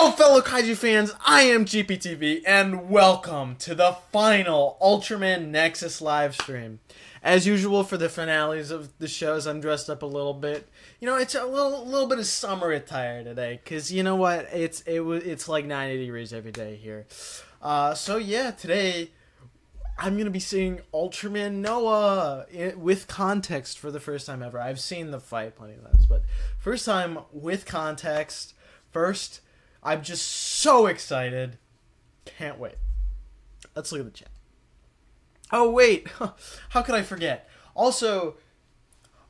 Hello fellow kaiju fans, I am GPTV and welcome to the final Ultraman Nexus live stream. As usual for the finales of the shows, I'm dressed up a little bit. You know, it's a little bit of summer attire today, cause you know what? It's like 90 degrees every day here. So yeah, today I'm gonna be seeing Ultraman NOA with context for the first time ever. I've seen the fight plenty of times, but first time with context. First, I'm just so excited. Can't wait. Let's look at the chat. Oh, wait. How could I forget? Also,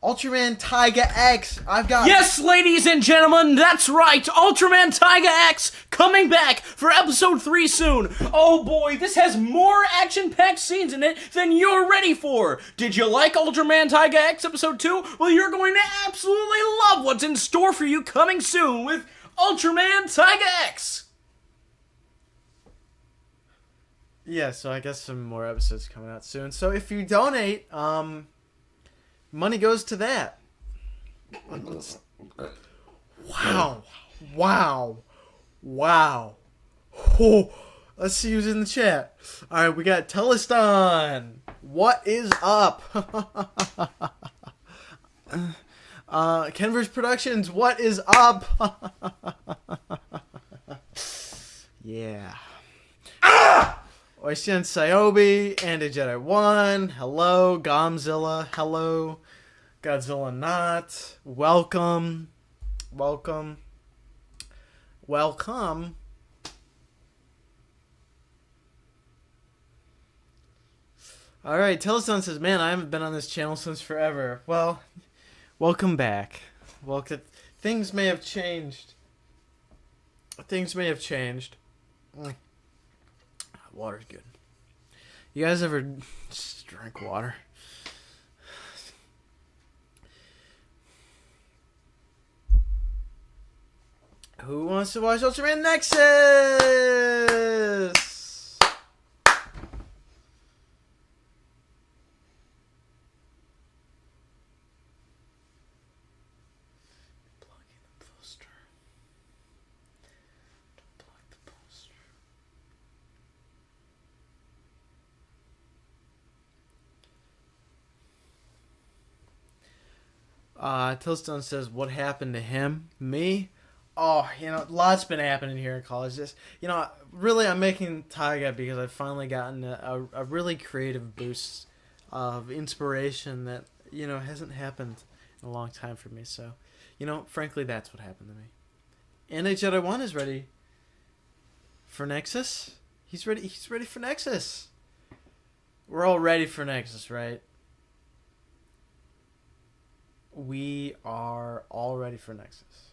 Ultraman Taiga X. I've got... Yes, ladies and gentlemen, that's right. Ultraman Taiga X coming back for episode 3 soon. Oh boy, this has more action-packed scenes in it than you're ready for. Did you like Ultraman Taiga X episode 2? Well, you're going to absolutely love what's in store for you coming soon with Ultraman Taiga X. Yeah, so I guess some more episodes coming out soon. So if you donate, money goes to that. Wow. Wow. Wow. Oh, let's see who's in the chat. Alright, we got Teleston. What is up? Kenverse Productions, what is up? Yeah. Oishin Sayobi, and a Jedi 1. Hello, Godzilla. Hello, Godzilla Not. Welcome. Welcome. Welcome. Alright, Telestone says, man, I haven't been on this channel since forever. Well, welcome back. Welcome. Things may have changed. Things may have changed. Water's good. You guys ever just drink water? Who wants to watch Ultraman Nexus? Tillstone says, what happened to him? Me? Oh, you know, lots been happening here in college. Just, you know, really I'm making Taiga because I've finally gotten a really creative boost of inspiration that, you know, hasn't happened in a long time for me. So, you know, frankly, that's what happened to me. And Jedi 1 is ready for Nexus. He's ready for Nexus. We're all ready for Nexus, right? We are all ready for Nexus.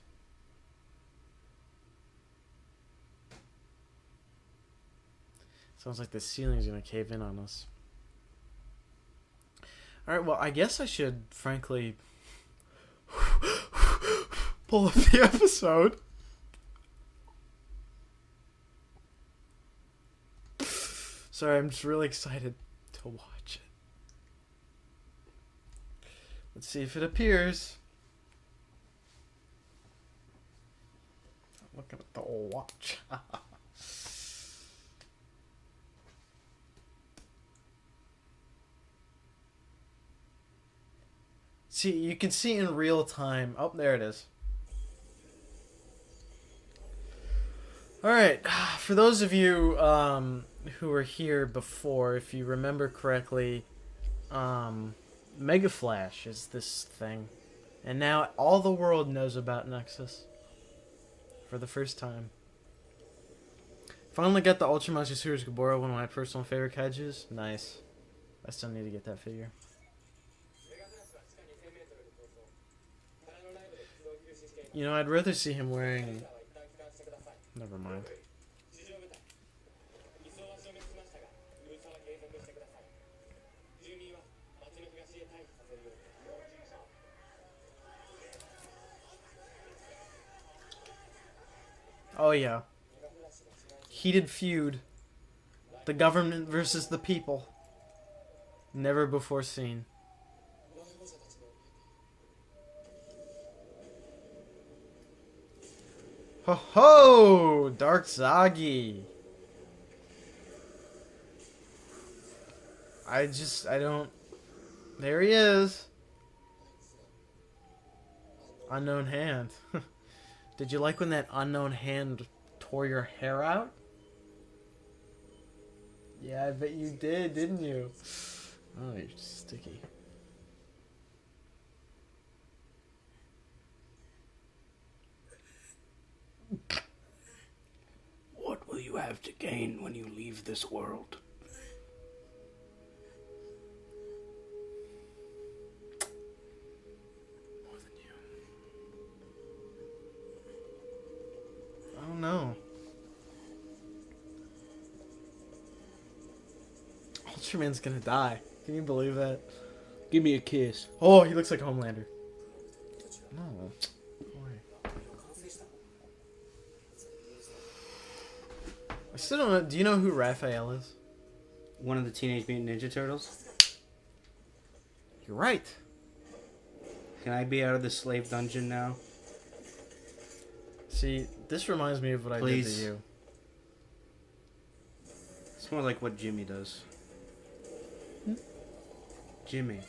Sounds like the ceiling's gonna cave in on us. Alright, well, I guess I should, frankly, pull up the episode. Sorry, I'm just really excited to watch it. Let's see if it appears. I'm looking at the old watch. See, you can see in real time. Oh, there it is. Alright, for those of you who were here before, if you remember correctly, Mega Flash is this thing. And now all the world knows about Nexus. For the first time. Finally got the Ultraman Series Gabora, one of my personal favorite kaijus. Nice. I still need to get that figure. You know, I'd rather see him wearing... Never mind. Oh yeah. Heated feud. The government versus the people. Never before seen. Ho ho! Dark Zagi. I don't... There he is. Unknown hand. Did you like when that unknown hand tore your hair out? Yeah, I bet you did, didn't you? Oh, you're sticky. What will you have to gain when you leave this world? More than you. I don't know. Ultraman's gonna die. Can you believe that? Give me a kiss. Oh, he looks like Homelander. No. Boy. I still don't know. Do you know who Raphael is? One of the Teenage Mutant Ninja Turtles. You're right. Can I be out of the slave dungeon now? See, this reminds me of what I did Please. to you. It's more like what Jimmy does. Jimmy.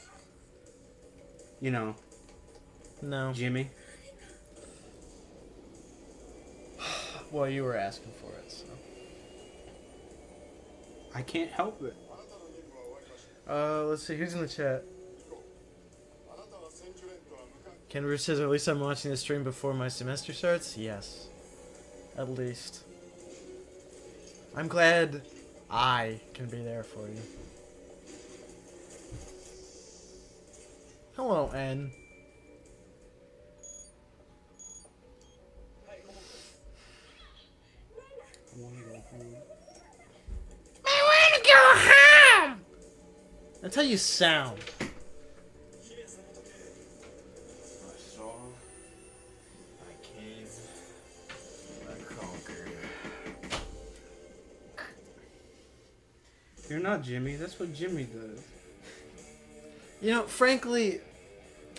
You know, No. Jimmy. Well, you were asking for it, so. I can't help it. Let's see. Who's in the chat? Kenru says, at least I'm watching the stream before my semester starts? Yes. At least. I'm glad I can be there for you. Hello, N. I wanna go home! That's how you sound. You're not Jimmy. That's what Jimmy does. You know, frankly,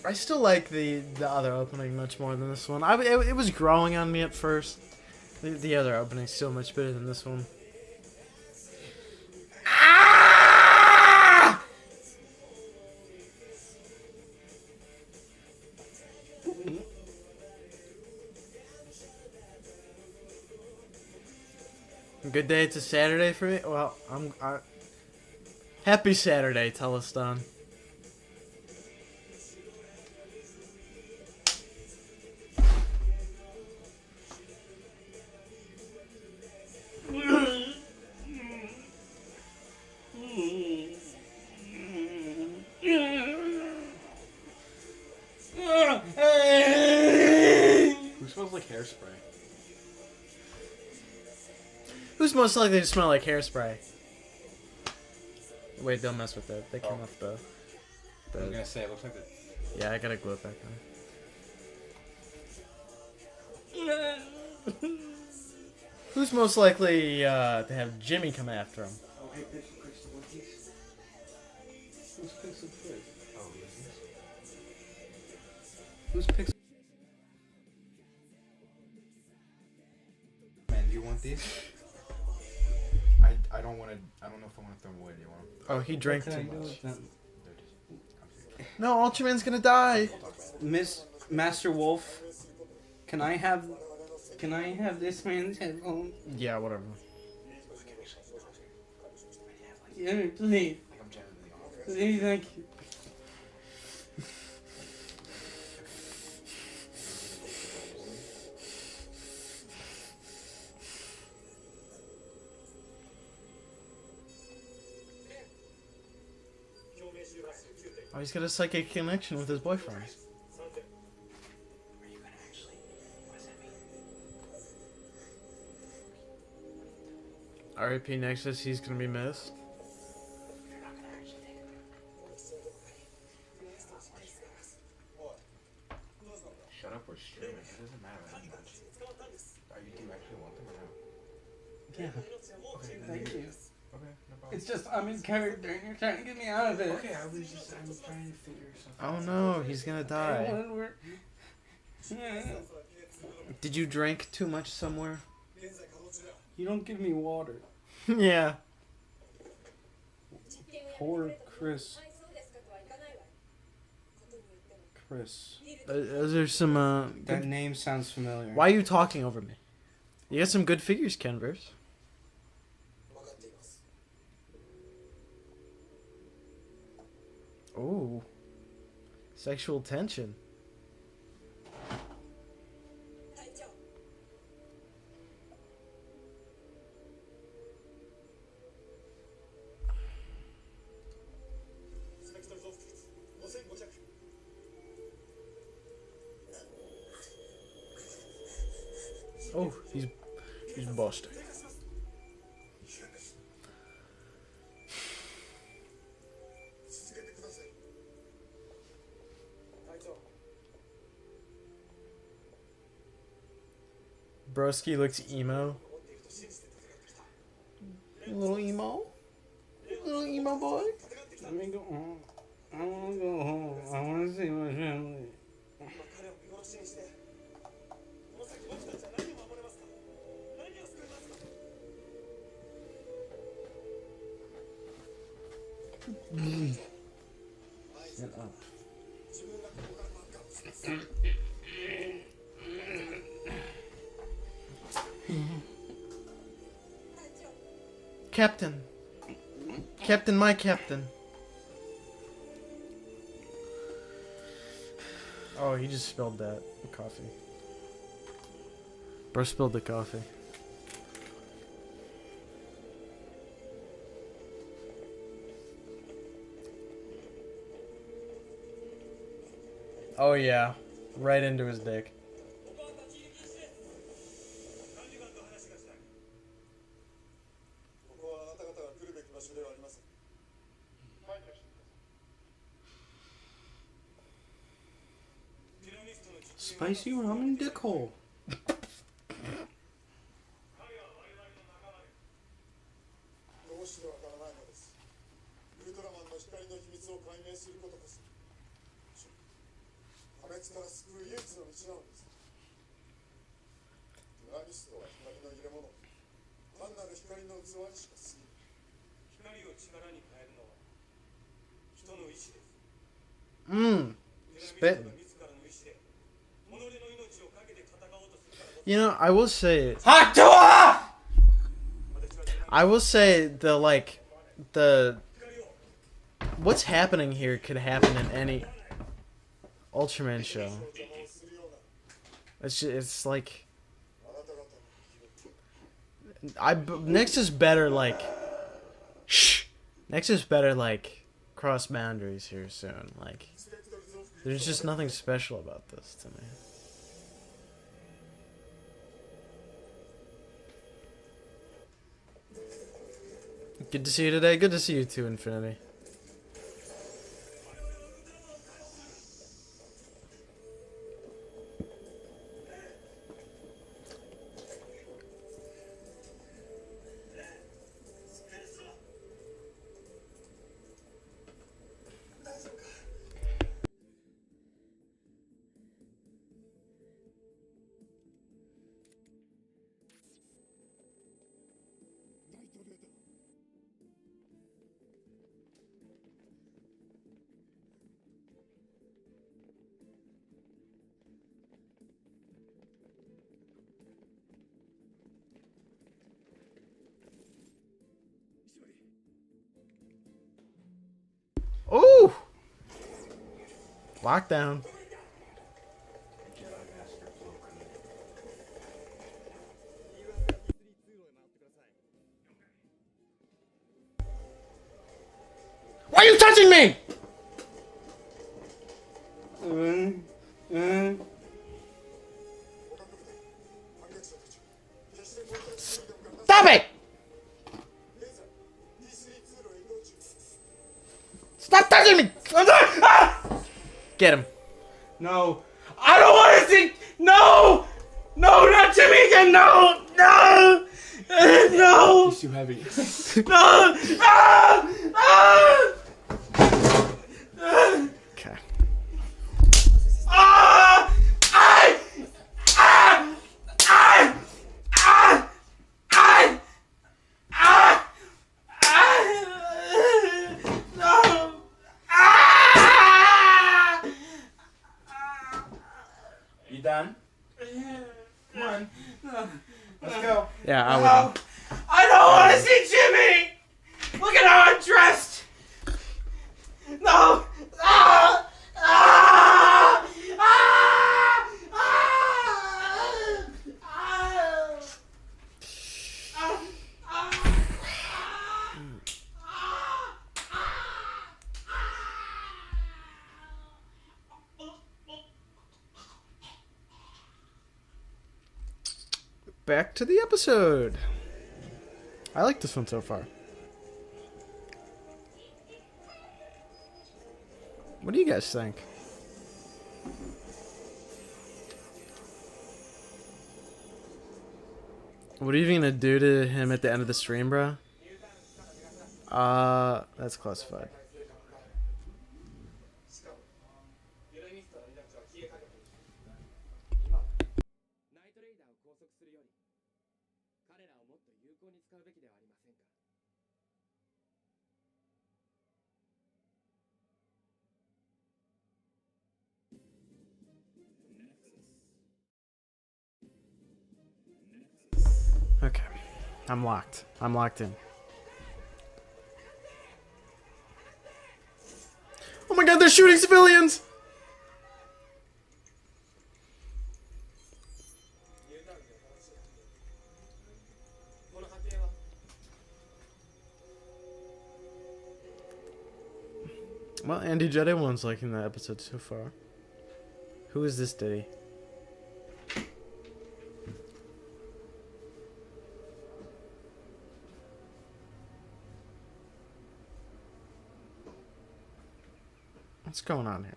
I still like the other opening much more than this one. It was growing on me at first. The other opening's still much better than this one. Ah! Good day. It's a Saturday for me. Well, happy Saturday, Teleston. Who smells like hairspray? Who's most likely to smell like hairspray? Wait, don't mess with that. They came off the... I was gonna say, it looks like the... Yeah, I gotta glue it back on. Who's most likely to have Jimmy come after him? Oh, hey, Pixel Chris, what piece? Who's Pixel Chris? Oh, who is this? Who's Pixel? Man, do you want these? I don't want to, I don't know if I want to throw them away. Do you want them? Oh, he drank What too can I do much. with them? No, Ultraman's gonna die. Miss Master Wolf, can I have this man's headphone? Yeah, whatever. Yeah, please. Like, I'm genuinely offering. Please, thank you. Oh, he's got a psychic connection with his boyfriend. Are you gonna actually... What does that mean? R.I.P. Nexus, he's gonna be missed. You're not gonna actually take it. Shut up, we're streaming. It doesn't matter that much. Do you actually want them or no? Yeah. Okay, then Thank you. Okay, no problem. It's just I'm in character and you're trying to get me out of it. Okay, I was trying to figure something Oh out. no, he's gonna die. When we're... Yeah. Did you drink too much somewhere? You don't give me water. Yeah. Poor Chris. Chris. Those are some, That name sounds familiar. Why are you talking over me? You got some good figures, Kenverse. Ooh. Sexual tension. Oh, he's busted. Broski looks emo. Little emo? Little emo boy? Let me go home. I want to go home. I want to see my family. Shut up. Captain. Captain, my captain. Oh, he just spilled that coffee. Bro spilled the coffee. Oh yeah, right into his dick. Spicy ramen dick hole. spitting. You know, I will say the what's happening here could happen in any Ultraman show. It's like Nexus better like Nexus better like cross boundaries here soon. Like there's just nothing special about this to me. Good to see you today. Good to see you too, Infinity. Ooh! Lockdown. Why are you touching me? Stop it! Stop touching me! Get him. No. I don't want to see. No! No, not Jimmy again! No! No! No! He's too heavy. No! Ah! Ah! Okay. Ah! Ah! Ah! on. Let's go. Yeah, I would. No, I don't want to see Jimmy. Look at how I'm dressed. No. Ah! Ah! Ah! Ah! Ah! Back to the episode. I like this one so far. What do you guys think? What are you gonna do to him at the end of the stream, bro? That's classified. Okay. I'm locked. I'm locked in. Oh my god, they're shooting civilians! Well, Andy Jedi one's liking that episode so far. Who is this Diddy? What's going on here?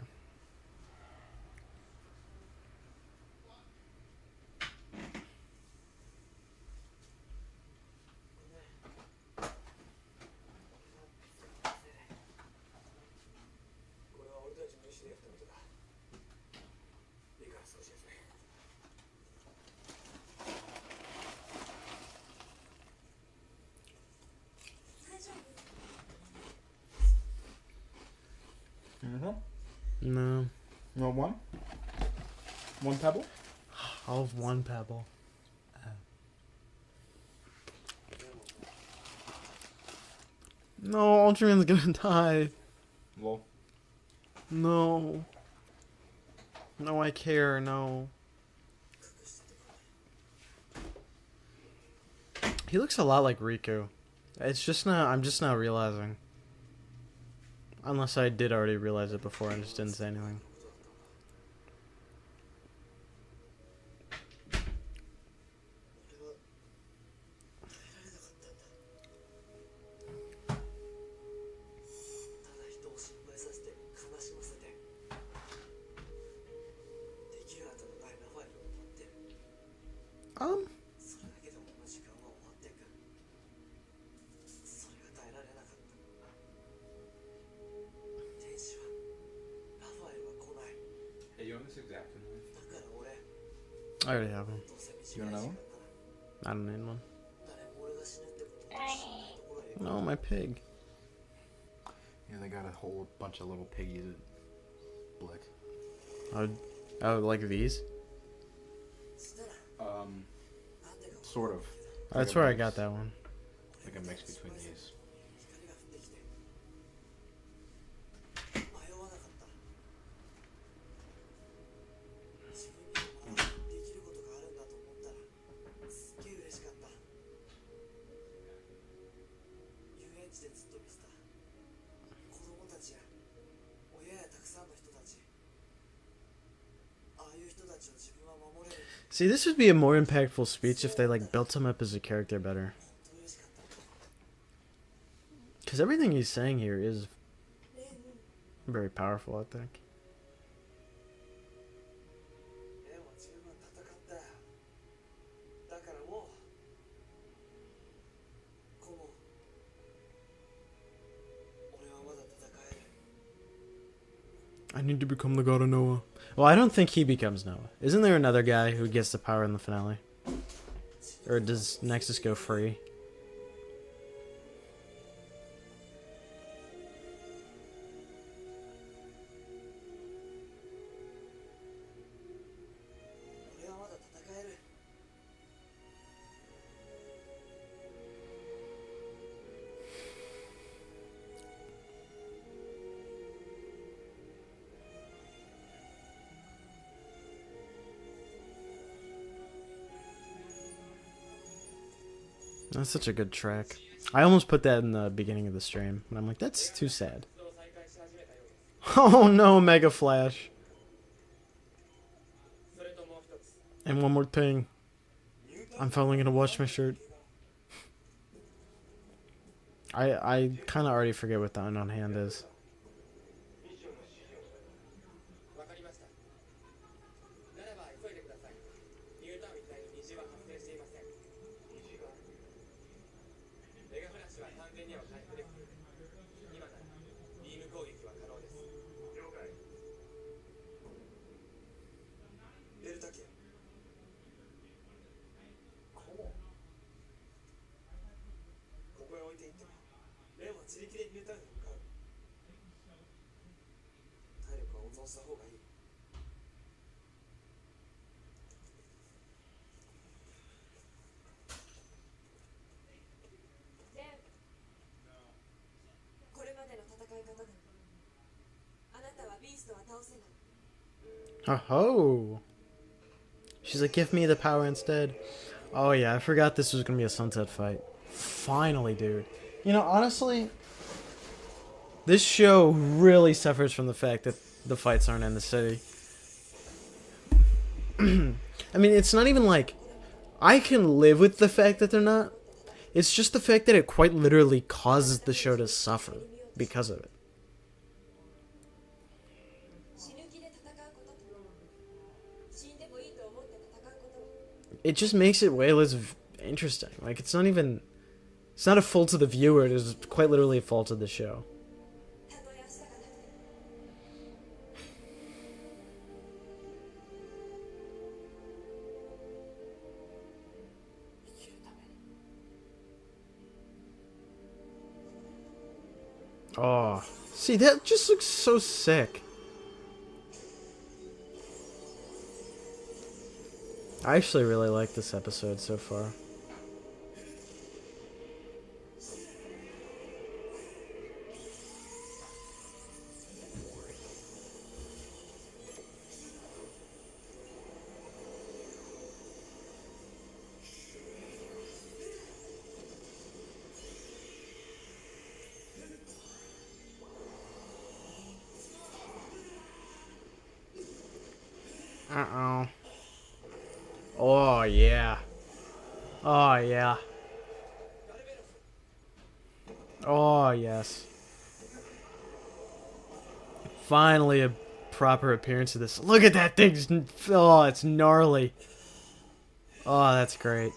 No. You want one? One pebble? I'll have one pebble. No, Ultraman's gonna die. Well. No. No, I care, no. He looks a lot like Riku. It's just not, I'm just not realizing. Unless I did already realize it before and just didn't say anything. Hey, you want this exact one? I already have one. You want another one? I don't need one. No, my pig. Yeah, they got a whole bunch of little piggies at Blick. Oh, like these? Sort of. That's where I got that one. Like a mix between these. See, this would be a more impactful speech if they like built him up as a character better. Because everything he's saying here is very powerful, I think. I need to become the god of Noah. Well, I don't think he becomes Noah. Isn't there another guy who gets the power in the finale? Or does Nexus go free? That's such a good track. I almost put that in the beginning of the stream, and I'm like, that's too sad. Oh no, Mega Flash. And one more thing. I'm finally gonna wash my shirt. I kind of already forget what the unknown hand is. Oh, she's like, give me the power instead. Oh yeah, I forgot this was gonna be a sunset fight. Finally, dude. You know, honestly, this show really suffers from the fact that the fights aren't in the city. I mean, it's not even like I can live with the fact that they're not. It's just the fact that it quite literally causes the show to suffer because of it. It just makes it way less interesting. Like, it's not even... It's not a fault of the viewer, it is quite literally a fault of the show. Oh, see, that just looks so sick. I actually really like this episode so far. Uh-oh. Oh, yeah. Oh, yeah. Oh, yes. Finally a proper appearance of this. Look at that thing. Oh, it's gnarly. Oh, that's great.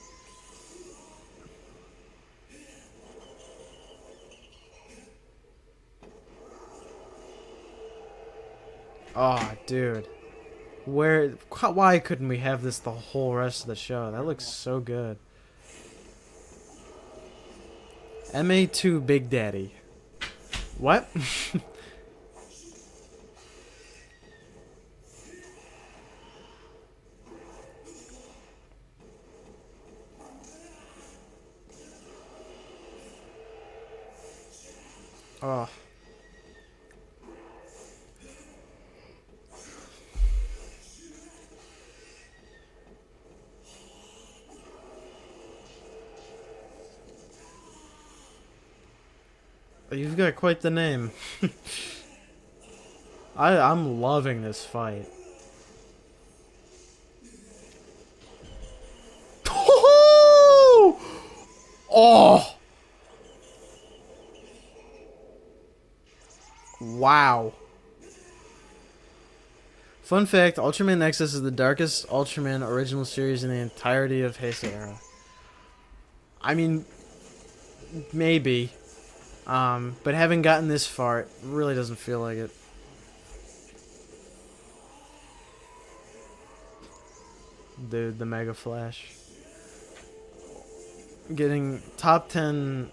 Oh, dude. Why couldn't we have this the whole rest of the show? That looks so good. MA2 Big Daddy. What? Oh. You've got quite the name. I'm loving this fight. Oh! Wow. Fun fact, Ultraman Nexus is the darkest Ultraman original series in the entirety of Heisei era. I mean, maybe. But having gotten this far, it really doesn't feel like it. Dude, the Mega Flash. Getting top 10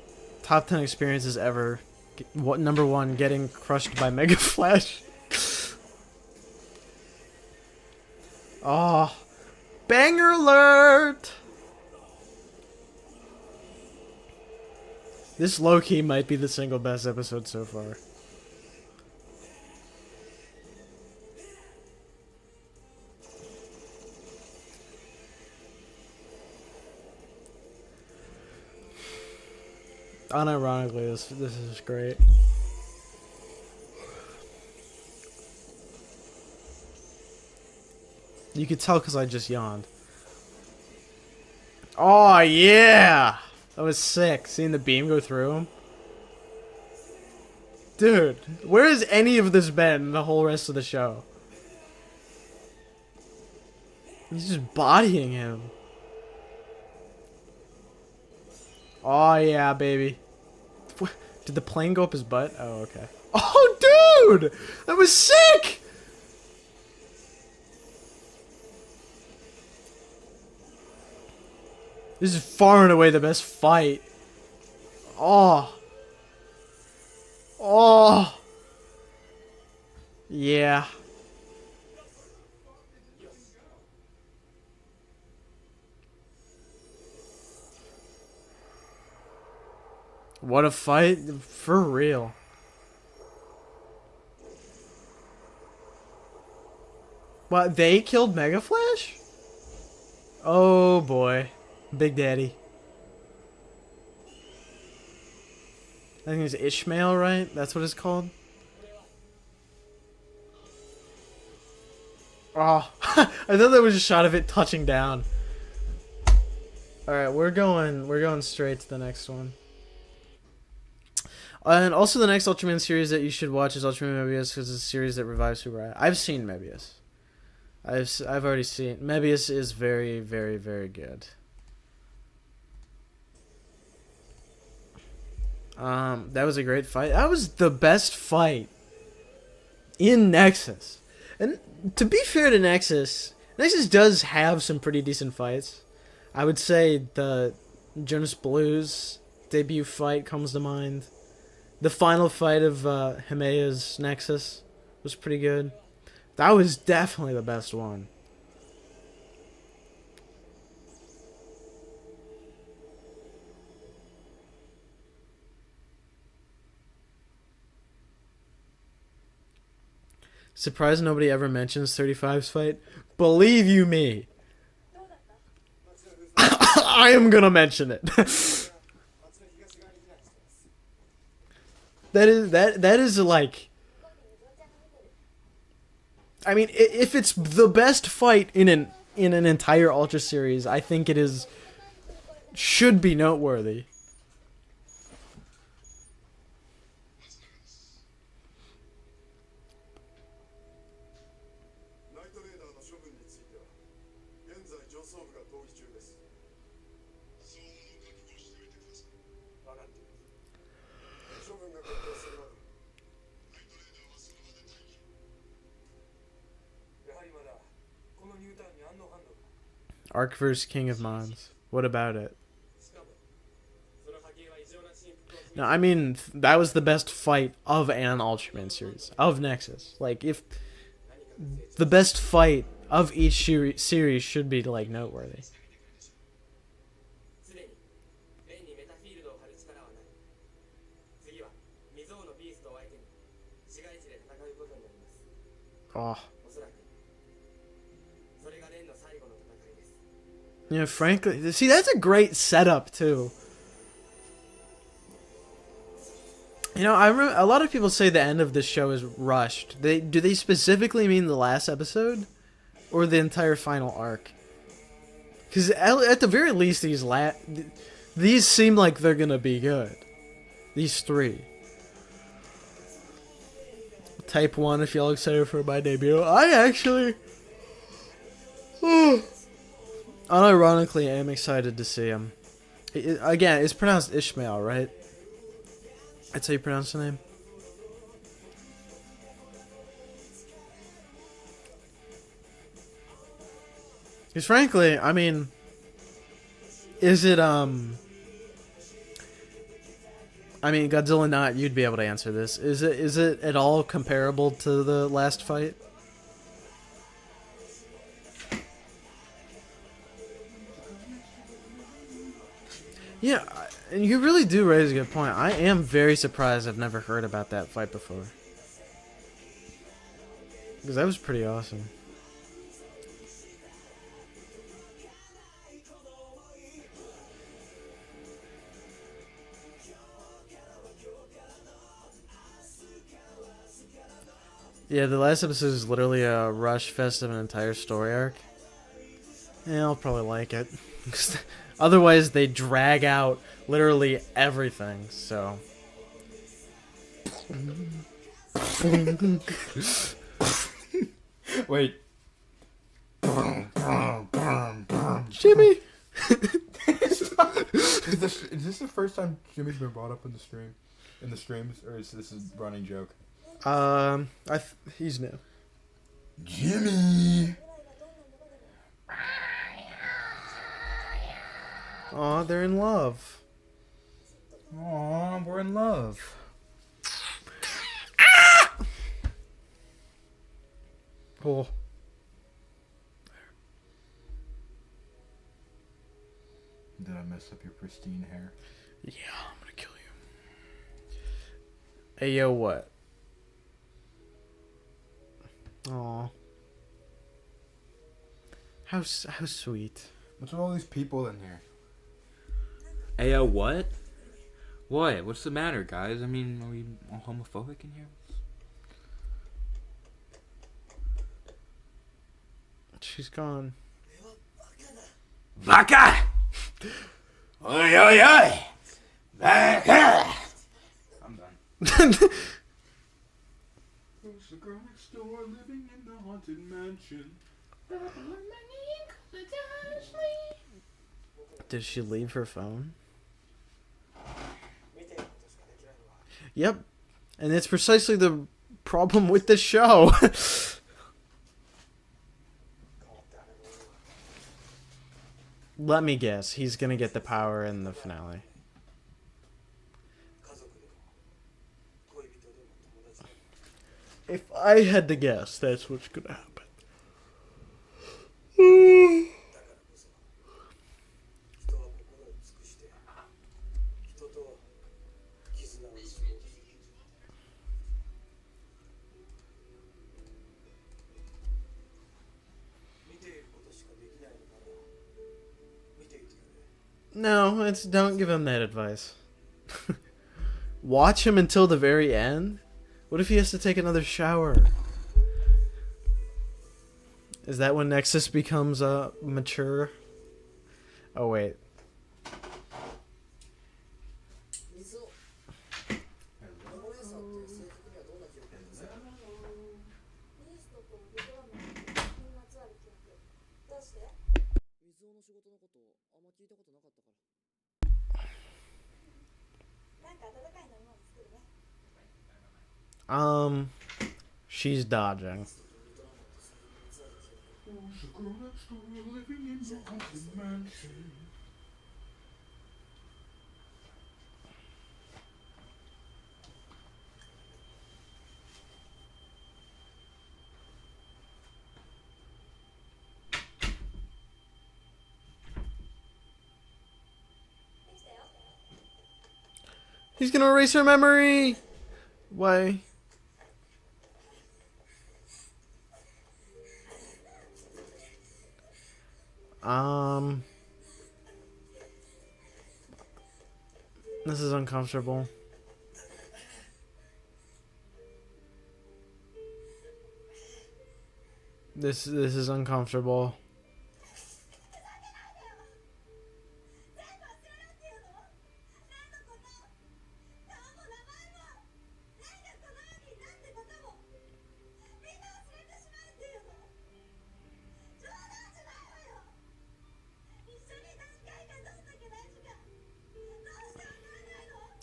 experiences ever. What number 1? Getting crushed by Mega Flash. Oh, banger alert! This low-key might be the single best episode so far. Unironically, this is great. You could tell because I just yawned. Oh, yeah! That was sick. Seeing the beam go through him. Dude, where has any of this been the whole rest of the show? He's just bodying him. Oh, yeah, baby. Did the plane go up his butt? Oh, okay. Oh, dude! That was sick! This is far and away the best fight. Oh. Oh. Yeah. What a fight. For real. What, they killed Mega Flash? Oh boy. Big Daddy. I think it's Ishmael, right? That's what it's called? Oh. I thought that was a shot of it touching down. Alright, we're going straight to the next one. And also the next Ultraman series that you should watch is Ultraman Mebius, because it's a series that revives Super. I've seen Mebius. I've already seen Mebius is very, very, very good. That was a great fight. That was the best fight in Nexus. And to be fair to Nexus does have some pretty decent fights. I would say the Jonas Blues debut fight comes to mind. The final fight of Himeya's Nexus was pretty good. That was definitely the best one. Surprised nobody ever mentions 35's fight. Believe you me. I am gonna mention it. that is like, I mean, if it's the best fight in an entire Ultra series, I think it should be noteworthy. Arc vs. King of Mons. What about it? No, I mean, that was the best fight of an Ultraman series. Of Nexus. Like, if the best fight of each series should be, like, noteworthy. Oh. Yeah, frankly, see, that's a great setup too. You know, I remember a lot of people say the end of this show is rushed. Do they specifically mean the last episode, or the entire final arc? Because at the very least, these seem like they're gonna be good. These three. Type 1, if y'all excited for my debut. I actually... unironically, I am excited to see him. Again, it's pronounced Ishmael, right? That's how you pronounce the name? Because frankly, I mean... Is it, I mean, Godzilla not, you'd be able to answer this. Is it at all comparable to the last fight? Yeah, and you really do raise a good point. I am very surprised I've never heard about that fight before. Because that was pretty awesome. Yeah, the last episode is literally a rush fest of an entire story arc. Yeah, I'll probably like it. Otherwise, they drag out literally everything, so... Wait. Jimmy! Is this the first time Jimmy's been brought up in the stream? In the streams? Or is this a running joke? He's new. Jimmy! Aw, they're in love. Aw, we're in love. Oh. Did I mess up your pristine hair? Yeah, I'm gonna kill you. Hey, yo, what? Aw. How sweet. What's with all these people in here? Ayo, what? What? What's the matter, guys? I mean, are we all homophobic in here? She's gone. Baka! Oi, oi, oi! Baka! I'm done. There's a girl next door living in the haunted mansion. Did she leave her phone? Yep. And it's precisely the problem with this show. Let me guess. He's going to get the power in the finale. If I had to guess, that's what's going to happen. No, don't give him that advice. Watch him until the very end? What if he has to take another shower? Is that when Nexus becomes mature? Oh, wait. She's dodging. He's gonna erase her memory! Why? This is uncomfortable. This is uncomfortable.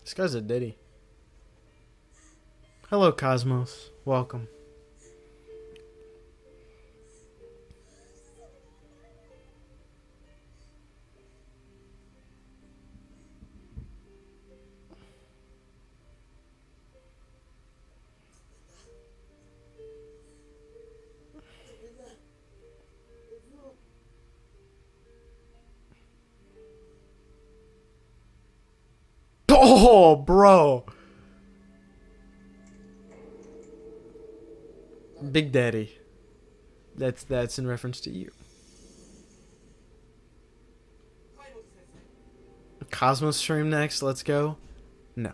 This guy's a ditty. Hello, Cosmos. Welcome. Oh, bro. Big Daddy. That's in reference to you. Cosmos stream next. Let's go. No.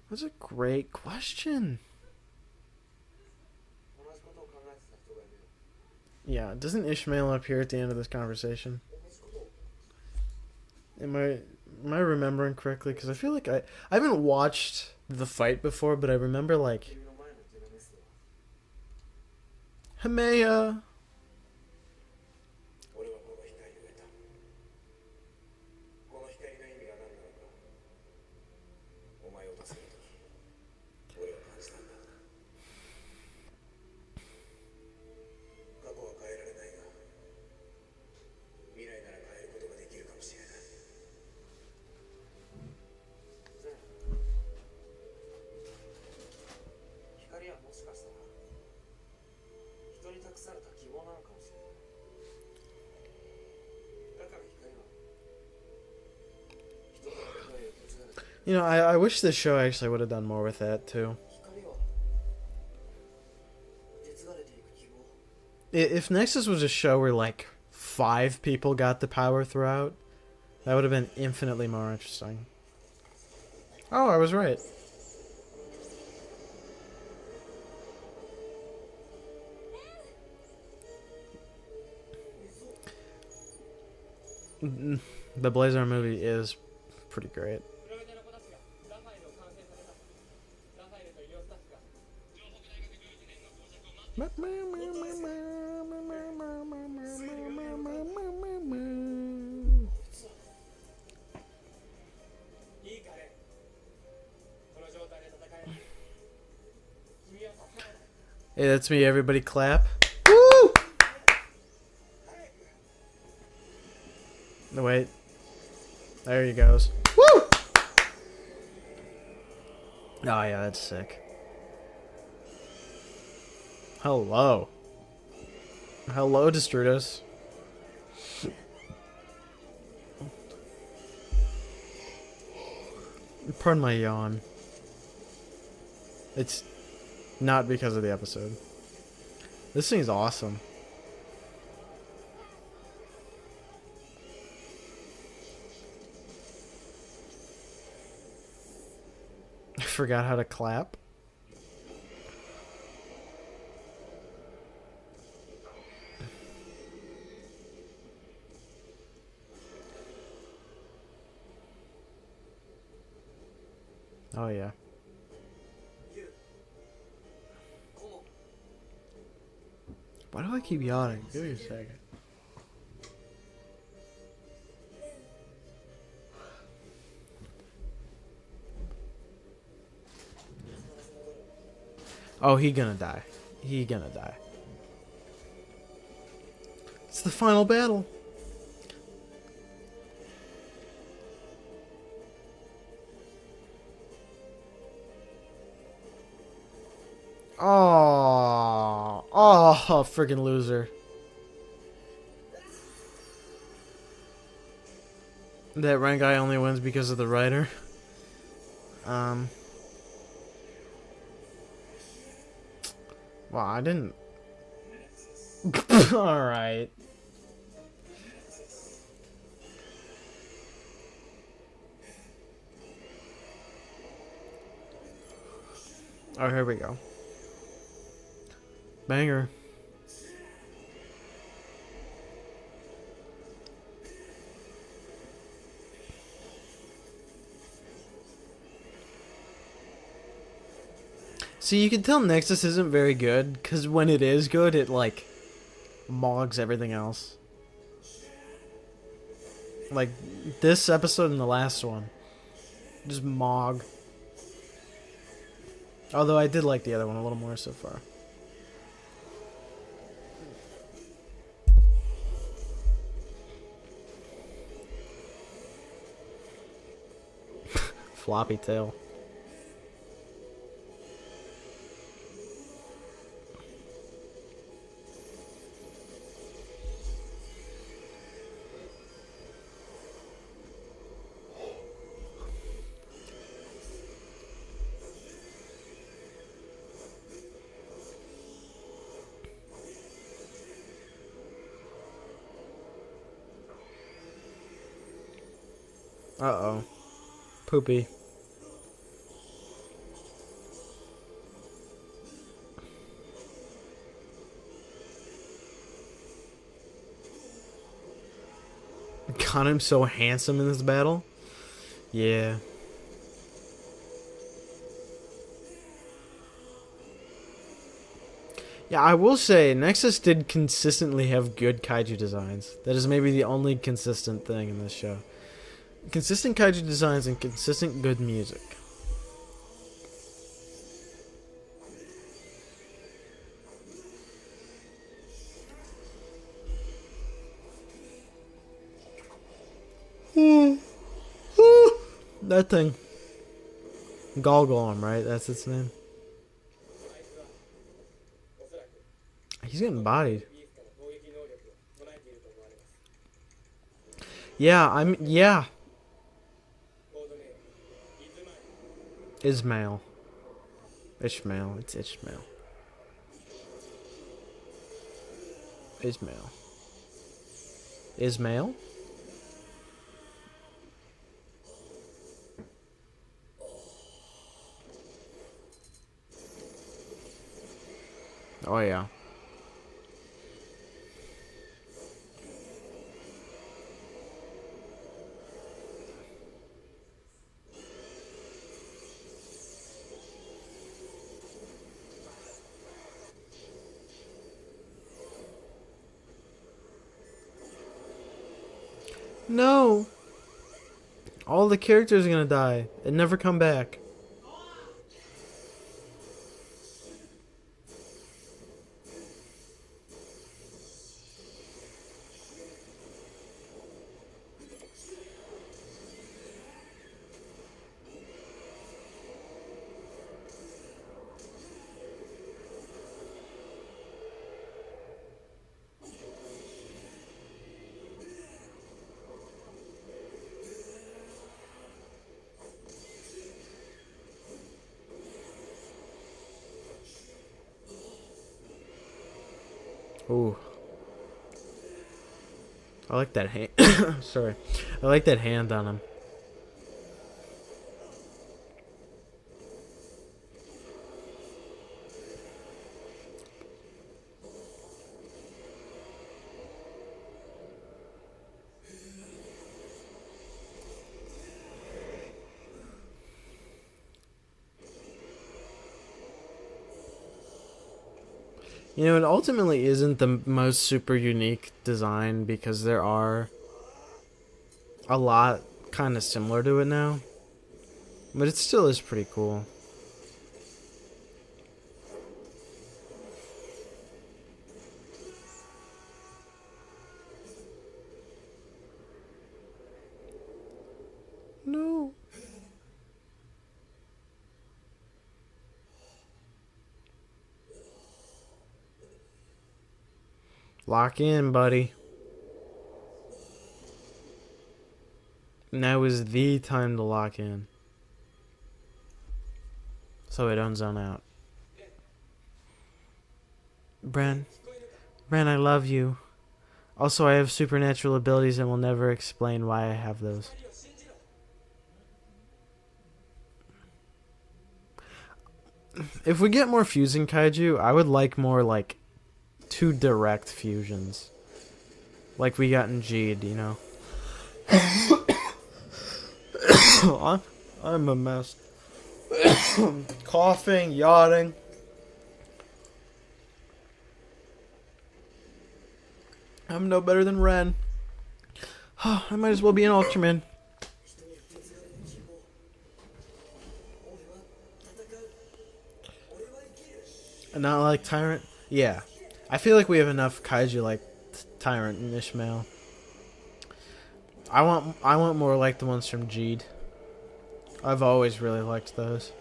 That's a great question. Yeah, doesn't Ishmael appear at the end of this conversation? Am I remembering correctly? Because I feel like I haven't watched the fight before, but I remember like Hamea. You know, I wish this show actually would have done more with that, too. If Nexus was a show where, like, 5 people got the power throughout, that would have been infinitely more interesting. Oh, I was right. The Blazar movie is pretty great. Hey, that's me. Everybody clap. Woo! No, wait. There he goes. Woo! Oh, yeah, that's sick. Hello. Hello, Destrutus. Pardon my yawn. It's not because of the episode. This thing's awesome. I forgot how to clap. Oh, yeah. Why do I keep yawning? Give me a second. Oh, he gonna die. He gonna die. It's the final battle. Oh, freaking loser. That rank guy only wins because of the writer. Well, I didn't. Alright. Oh, here we go. Banger. See, you can tell Nexus isn't very good, because when it is good, it, like, mogs everything else. Like, this episode and the last one. Just mog. Although I did like the other one a little more so far. Floppy tail. Uh-oh. Poopy. God, I'm so handsome in this battle. Yeah. Yeah, I will say, Nexus did consistently have good kaiju designs. That is maybe the only consistent thing in this show. Consistent kaiju designs and consistent good music. That thing. Galgalm, right? That's its name. He's getting bodied. Yeah, yeah. Ishmael. Ishmael. It's Ishmael. Ishmael. Ismail? Oh, yeah. No! All the characters are gonna die and never come back. Ooh. I like that hand. Sorry. I like that hand on him. You know, it ultimately isn't the most super unique design because there are a lot kind of similar to it now. But it still is pretty cool. No. Lock in, buddy. Now is the time to lock in. So we don't zone out. Bren, I love you. Also, I have supernatural abilities and will never explain why I have those. If we get more fusing kaiju, I would like more, like, 2 direct fusions. Like we got in Jeed, you know? I'm a mess. Coughing, yawning. I'm no better than Ren. I might as well be an Ultraman. And not like Tyrant? Yeah. I feel like we have enough kaiju like Tyrant and Ishmael. I want more like the ones from Jeed. I've always really liked those.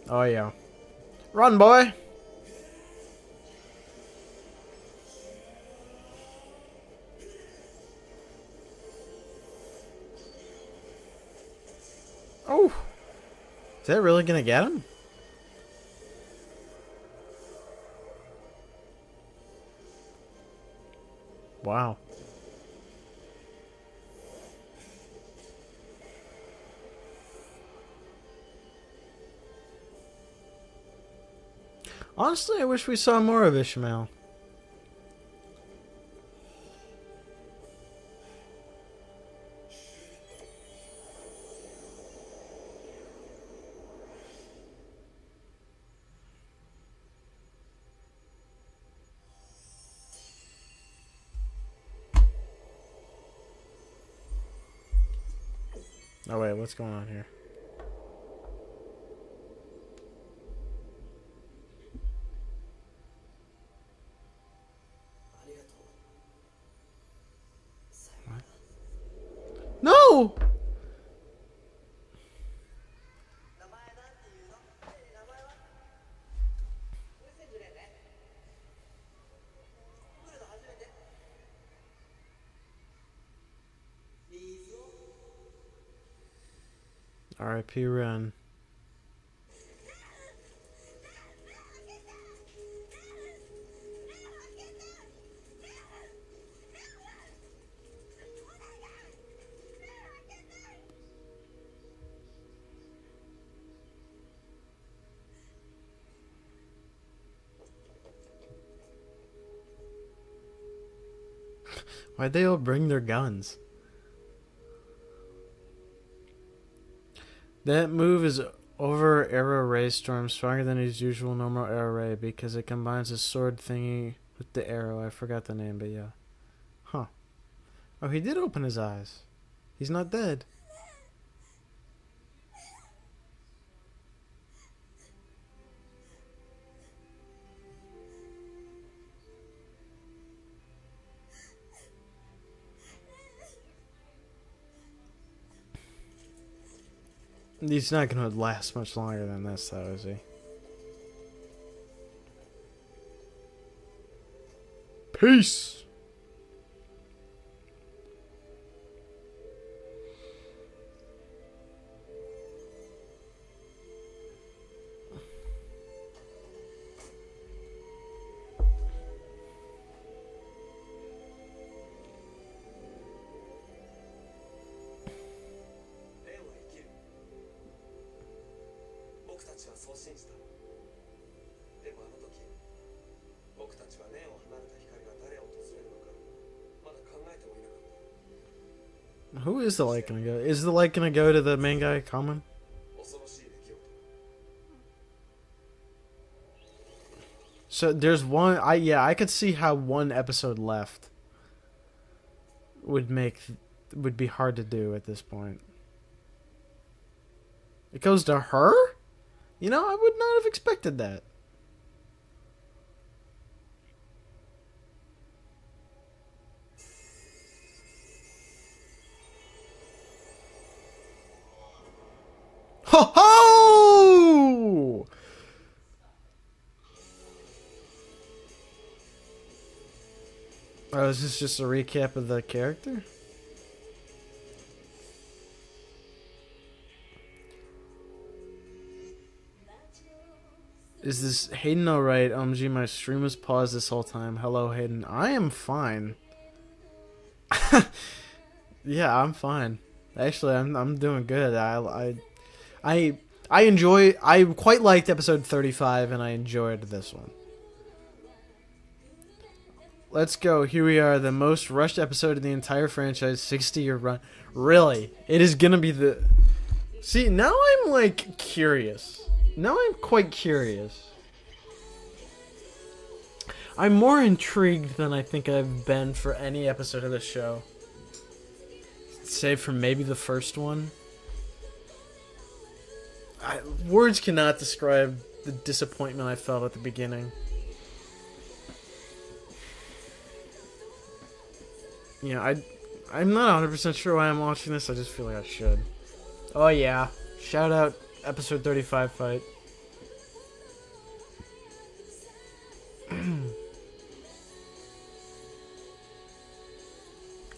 Oh yeah. Run, boy! Oh! Is that really gonna get him? Wow. Honestly, I wish we saw more of Ishmael. Oh wait, what's going on here? What? No! R.I.P. Ren. Why'd they all bring their guns? That move is over arrow ray storm, stronger than his usual normal arrow ray because it combines his sword thingy with the arrow. I forgot the name, but yeah. Huh. Oh, he did open his eyes. He's not dead. He's not going to last much longer than this, though, is he? Peace! Who is the light gonna go? Is the light gonna go to the main guy, Common? So there's one. I could see how one episode left would be hard to do at this point. It goes to her? You know, I would not have expected that. Ho ho! Oh, is this just a recap of the character? Is this Hayden alright? OMG, my stream was paused this whole time. Hello, Hayden. I am fine. Yeah, I'm fine. Actually, I'm doing good. I quite liked episode 35 and I enjoyed this one. Let's go. Here we are, the most rushed episode of the entire franchise, 60-year run. Really? It is gonna be the... See, now I'm like curious. Now I'm quite curious. I'm more intrigued than I think I've been for any episode of the show. Save for maybe the first one. Words cannot describe the disappointment I felt at the beginning. You know, I'm not 100% sure why I'm watching this. I just feel like I should. Oh yeah. Shout out episode 35 fight.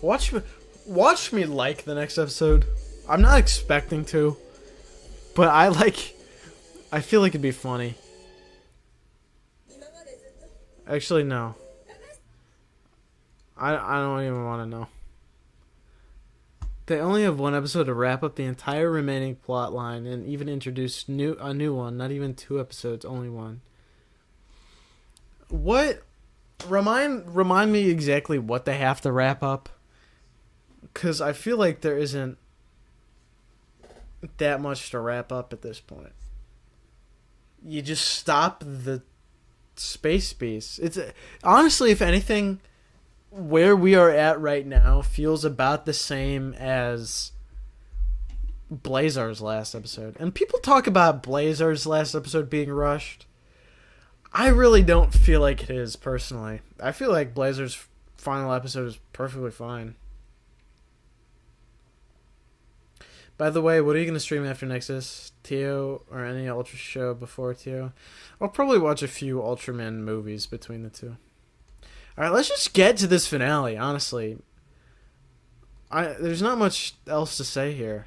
Watch me like the next episode. I'm not expecting to. But I feel like it'd be funny. Actually, no. I don't even want to know. They only have one episode to wrap up the entire remaining plot line and even introduce a new one. Not even 2 episodes, only one. What? Remind me exactly what they have to wrap up. Because I feel like there isn't that much to wrap up at this point. You just stop the space beast. It's honestly, if anything, where we are at right now feels about the same as Blazar's last episode. And people talk about Blazar's last episode being rushed. I really don't feel like it is, personally. I feel like Blazar's final episode is perfectly fine. By the way, what are you going to stream after Nexus? Tio or any Ultra show before Tio? I'll probably watch a few Ultraman movies between the two. Alright, let's just get to this finale, honestly. There's not much else to say here.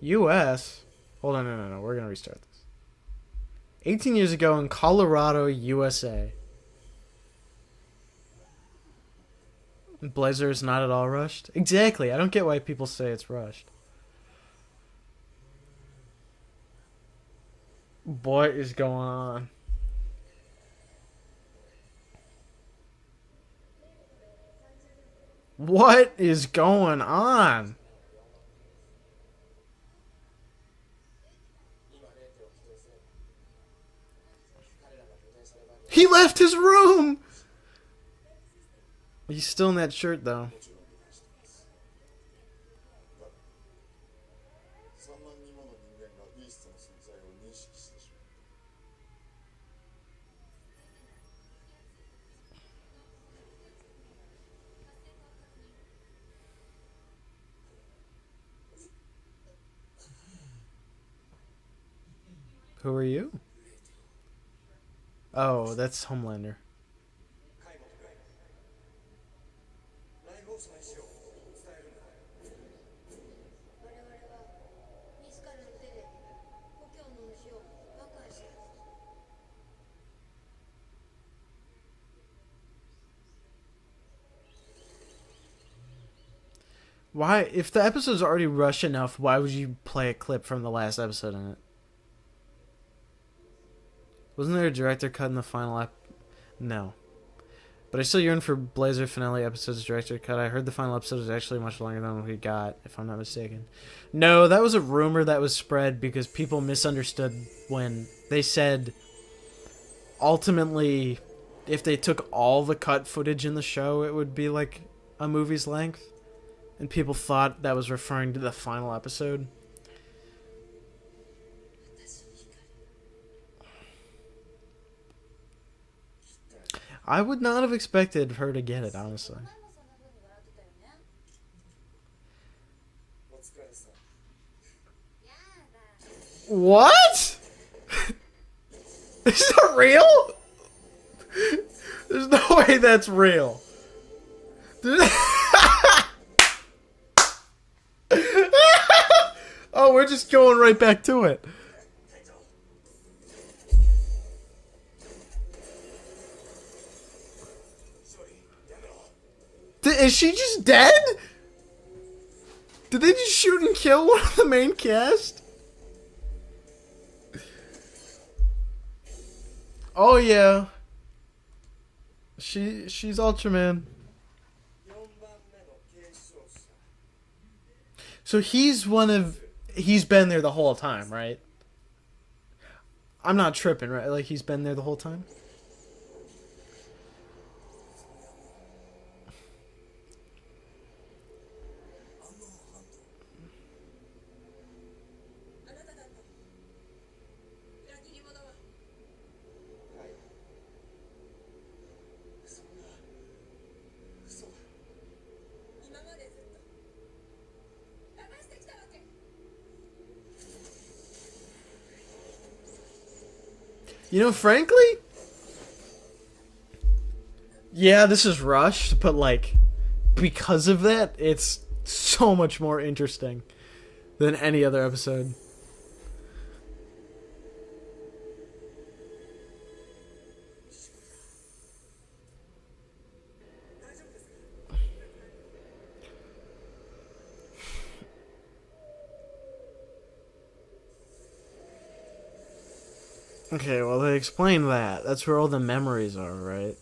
U.S.? Hold on, no. We're going to restart this. 18 years ago in Colorado, USA. Blazer is not at all rushed? Exactly. I don't get why people say it's rushed. What is going on? What is going on? He left his room! He's still in that shirt, though. Who are you? Oh, that's Homelander. Why, if the episode's already rushed enough, why would you play a clip from the last episode in it? Wasn't there a director cut in the final No. But I still yearn for Blazer finale episode's director cut. I heard the final episode is actually much longer than what we got, if I'm not mistaken. No, that was a rumor that was spread because people misunderstood when they said ultimately if they took all the cut footage in the show, it would be like a movie's length. And people thought that was referring to the final episode. I would not have expected her to get it, honestly. What? Is that real? There's no way that's real. Oh, we're just going right back to it. Is she just dead? Did they just shoot and kill one of the main cast? Oh yeah. She's Ultraman. So he's been there the whole time, right? I'm not tripping, right? Like he's been there the whole time? You know, frankly, yeah, this is rushed, but like, because of that, it's so much more interesting than any other episode. Okay, well, they explained that. That's where all the memories are, right?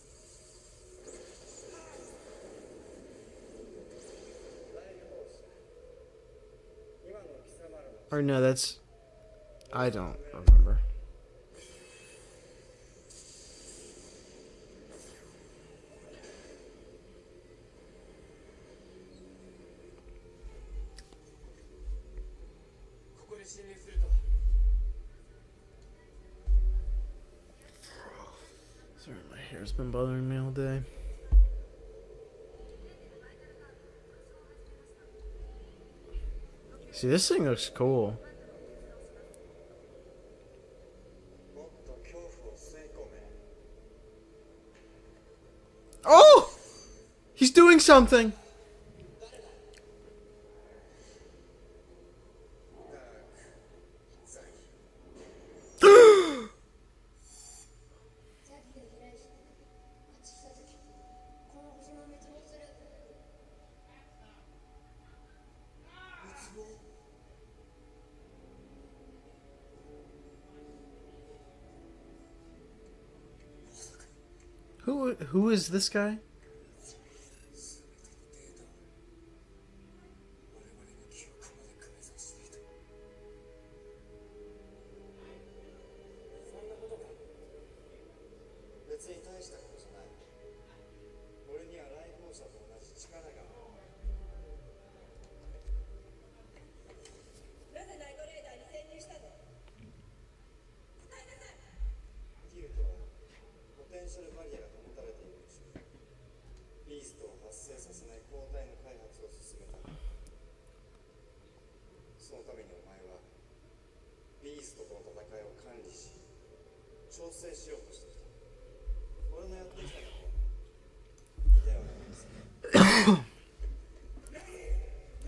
Or no, that's... I don't remember. Sorry, my hair's been bothering me all day. See, this thing looks cool. Oh! He's doing something! Who is this guy?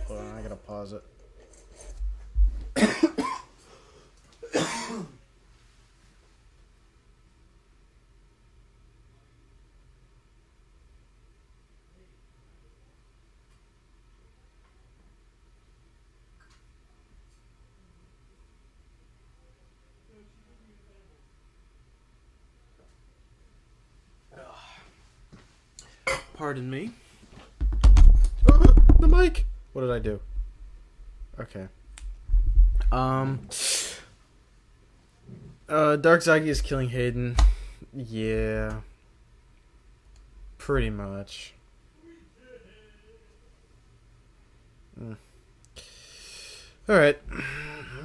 Hold on, I gotta pause it. Pardon me. The mic. What did I do? Okay. Dark Zagi is killing Hayden. Yeah. Pretty much. Alright.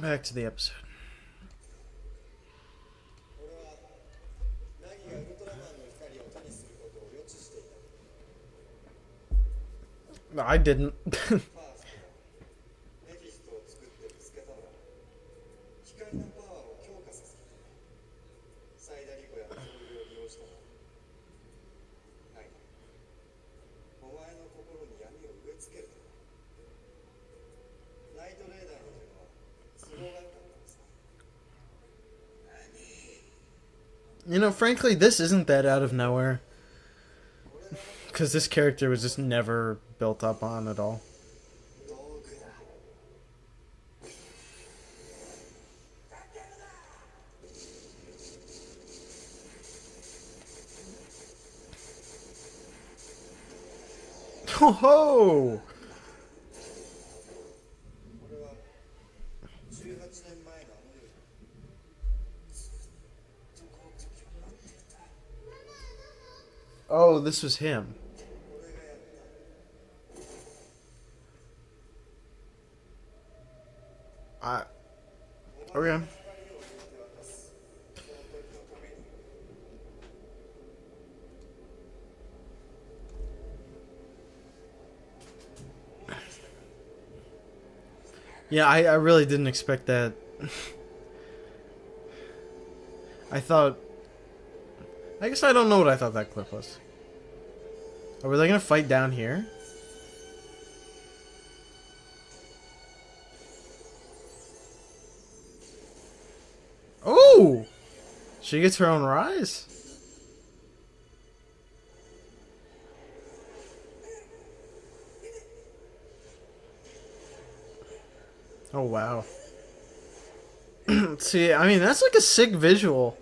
Back to the episode. No, I didn't. You know, frankly, this isn't that out of nowhere. Because this character was just never built up on at all. Ho ho! Oh, this was him. Okay. Yeah, I really didn't expect that. I guess I don't know what I thought that clip was. Were they gonna fight down here? Oh! She gets her own rise? Oh, wow. See, I mean, that's like a sick visual.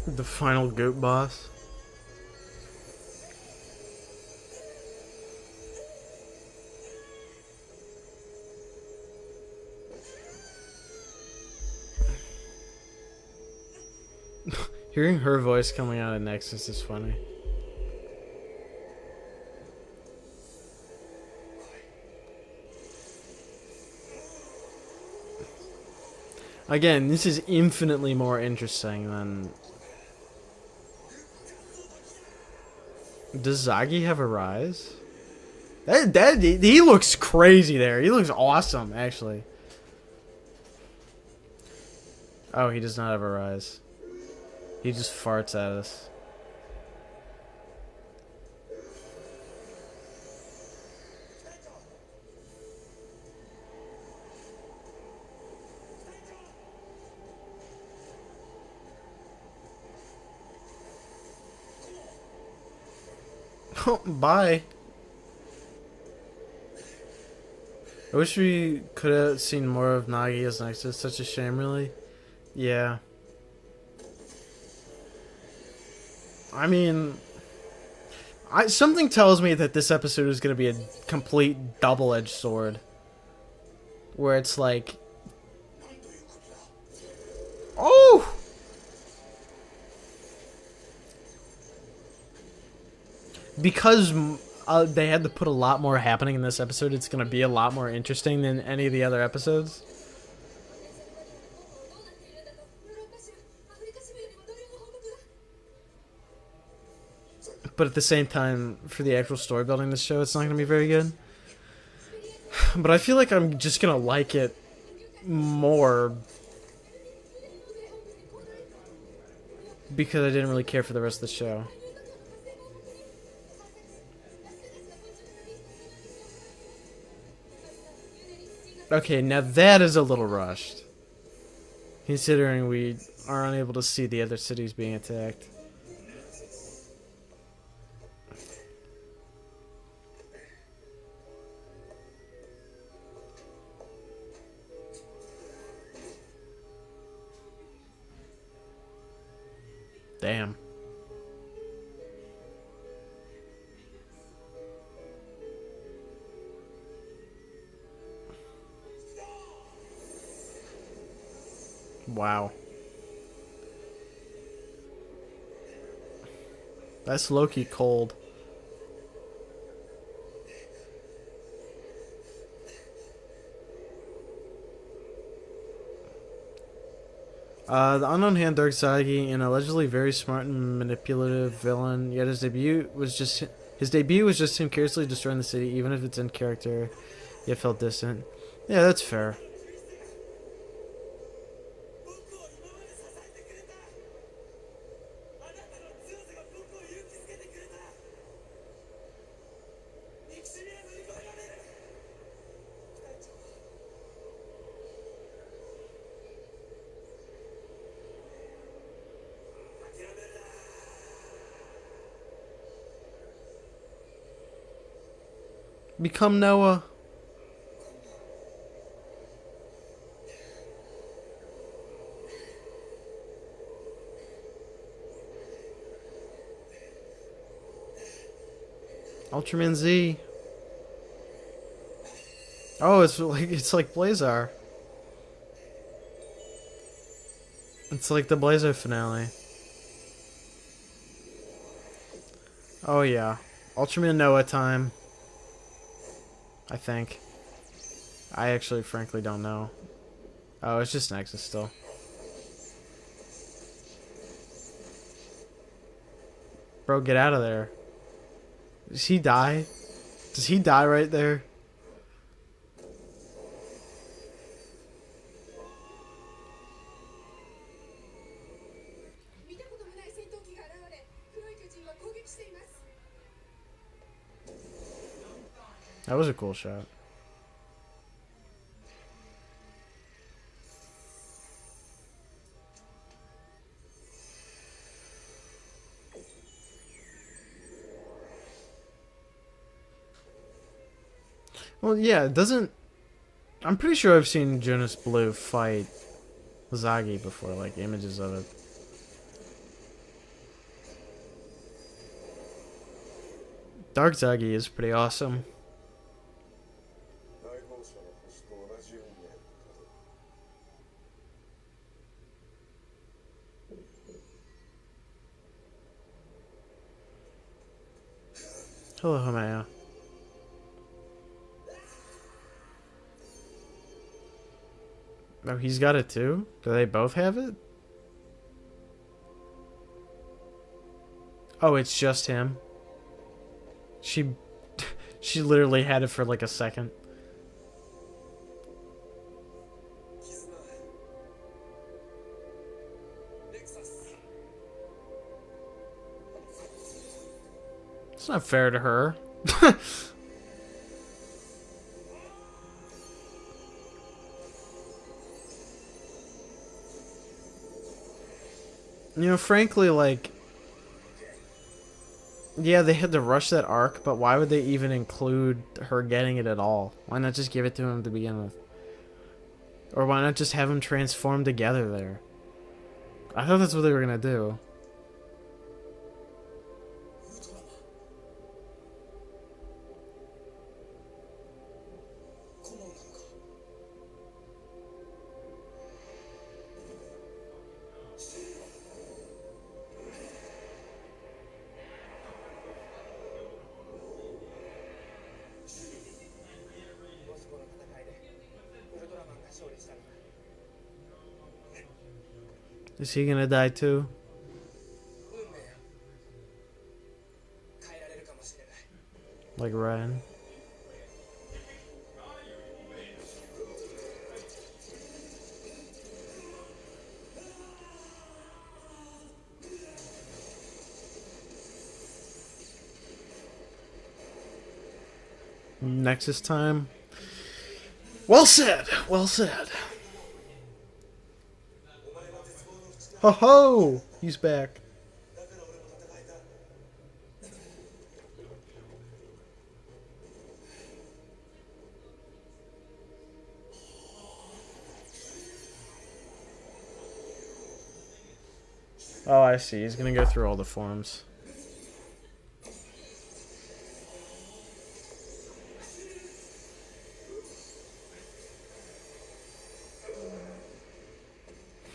The final goat boss. Hearing her voice coming out of Nexus is funny. Again, this is infinitely more interesting than... Does Zagi have a rise? He looks crazy there. He looks awesome, actually. Oh, he does not have a rise. He just farts at us. Bye. I wish we could have seen more of Nagi as Nexus. Such a shame, really. Yeah. I mean, something tells me that this episode is going to be a complete double-edged sword. Where it's like... Oh! Because they had to put a lot more happening in this episode, it's going to be a lot more interesting than any of the other episodes. But at the same time, for the actual story building of the show, it's not going to be very good. But I feel like I'm just going to like it more because I didn't really care for the rest of the show. Okay, now that is a little rushed. Considering we are unable to see the other cities being attacked. Damn. Wow. That's low-key cold. The unknown hand Dark Zagi, an allegedly very smart and manipulative villain, yet his debut was just him curiously destroying the city, even if it's in character, yet felt distant. Yeah, that's fair. Become Noah. Ultraman Z. Oh, it's like Blazar. It's like the Blazar finale. Oh yeah, Ultraman Noah time. I think. I actually frankly don't know. Oh, it's just Nexus still. Bro, get out of there. Does he die? Does he die right there? That was a cool shot. Well, yeah, it doesn't... I'm pretty sure I've seen Jonas Blue fight Zagi before, like images of it. Dark Zagi is pretty awesome. Hello, Hamaya. Oh, he's got it too? Do they both have it? Oh, it's just him. She literally had it for like a second. It's not fair to her. You know, frankly, like, yeah, they had to rush that arc, but why would they even include her getting it at all? Why not just give it to him to begin with? Or why not just have them transform together there? I thought that's what they were gonna do. Is he gonna die too? Like Ryan? Nexus time. Well said. Well said. Ho ho! He's back. Oh, I see. He's gonna go through all the forms.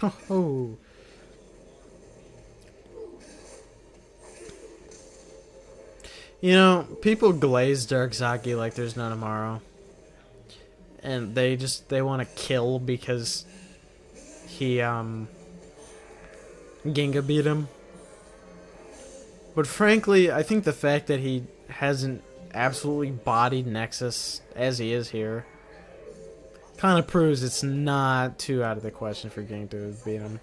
Ho ho! You know, people glaze Dark Zaki like there's no tomorrow. And they want to kill because he, Ginga beat him. But frankly, I think the fact that he hasn't absolutely bodied Nexus as he is here kind of proves it's not too out of the question for Ginga to beat him.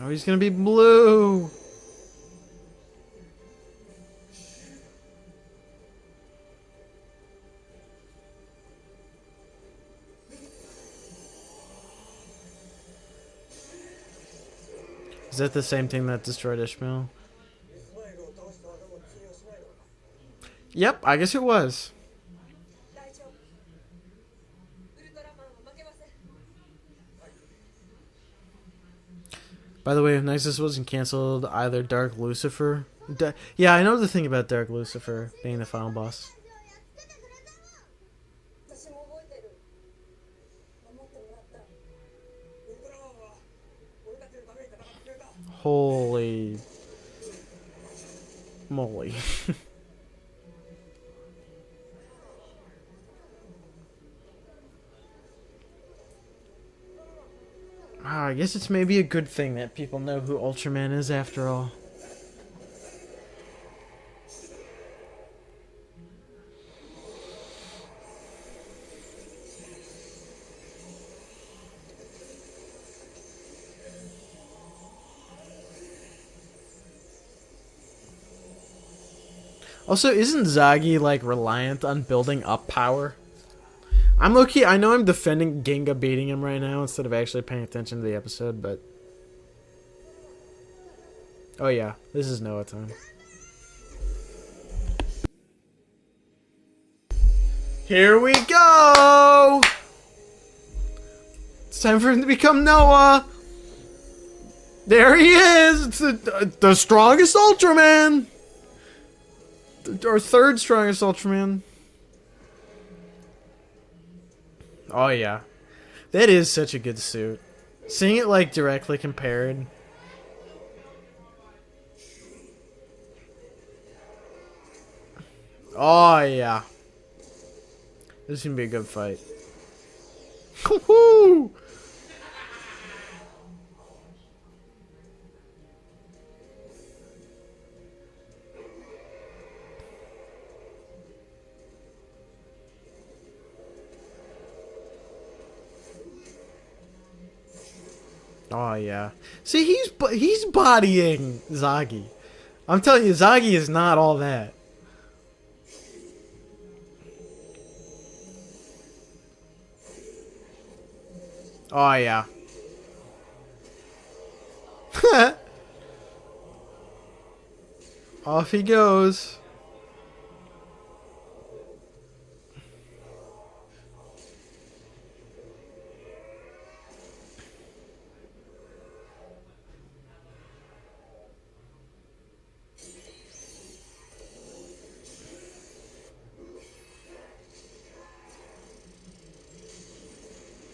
Oh, he's gonna be blue. Is that the same thing that destroyed Ishmael? Yep, I guess it was. By the way, if Nexus wasn't cancelled, either Dark Lucifer... yeah, I know the thing about Dark Lucifer being the final boss. Holy moly. I guess it's maybe a good thing that people know who Ultraman is after all. Also, isn't Zagi, like, reliant on building up power? I'm low-key, I know I'm defending Ginga beating him right now instead of actually paying attention to the episode, but... Oh yeah, this is NOA time. Here we go! It's time for him to become Noah! There he is! It's the strongest Ultraman! Our third strongest Ultraman. Oh yeah. That is such a good suit. Seeing it like directly compared. Oh yeah. This is gonna be a good fight. Woohoo! Oh yeah. See, he's bodying Zagi. I'm telling you, Zagi is not all that. Oh yeah. Off he goes.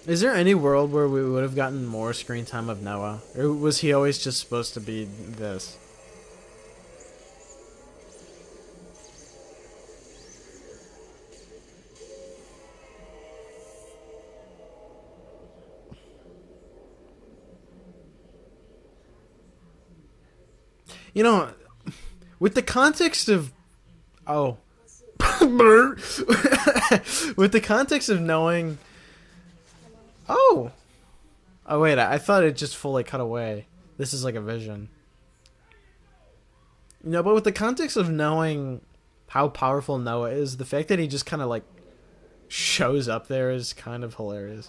Is there any world where we would have gotten more screen time of Noah? Or was he always just supposed to be this? You know, with the context of... Oh. With the context of knowing... Oh! Oh wait, I thought it just fully cut away. This is like a vision. You know, but with the context of knowing how powerful Noah is, the fact that he just kind of like shows up there is kind of hilarious.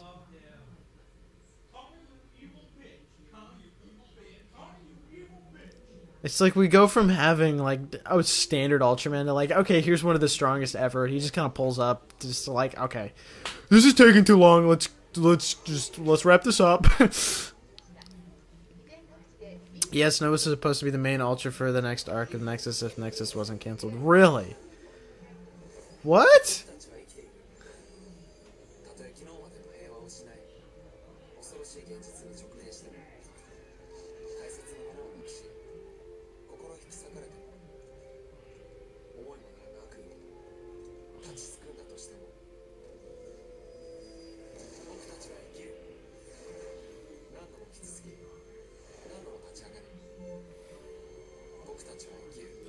It's like we go from having like a standard Ultraman to like, okay, here's one of the strongest ever. He just kind of pulls up, just like, okay, this is taking too long. Let's wrap this up. Yes, Noah is supposed to be the main Ultra for the next arc of Nexus if Nexus wasn't canceled. Really? What?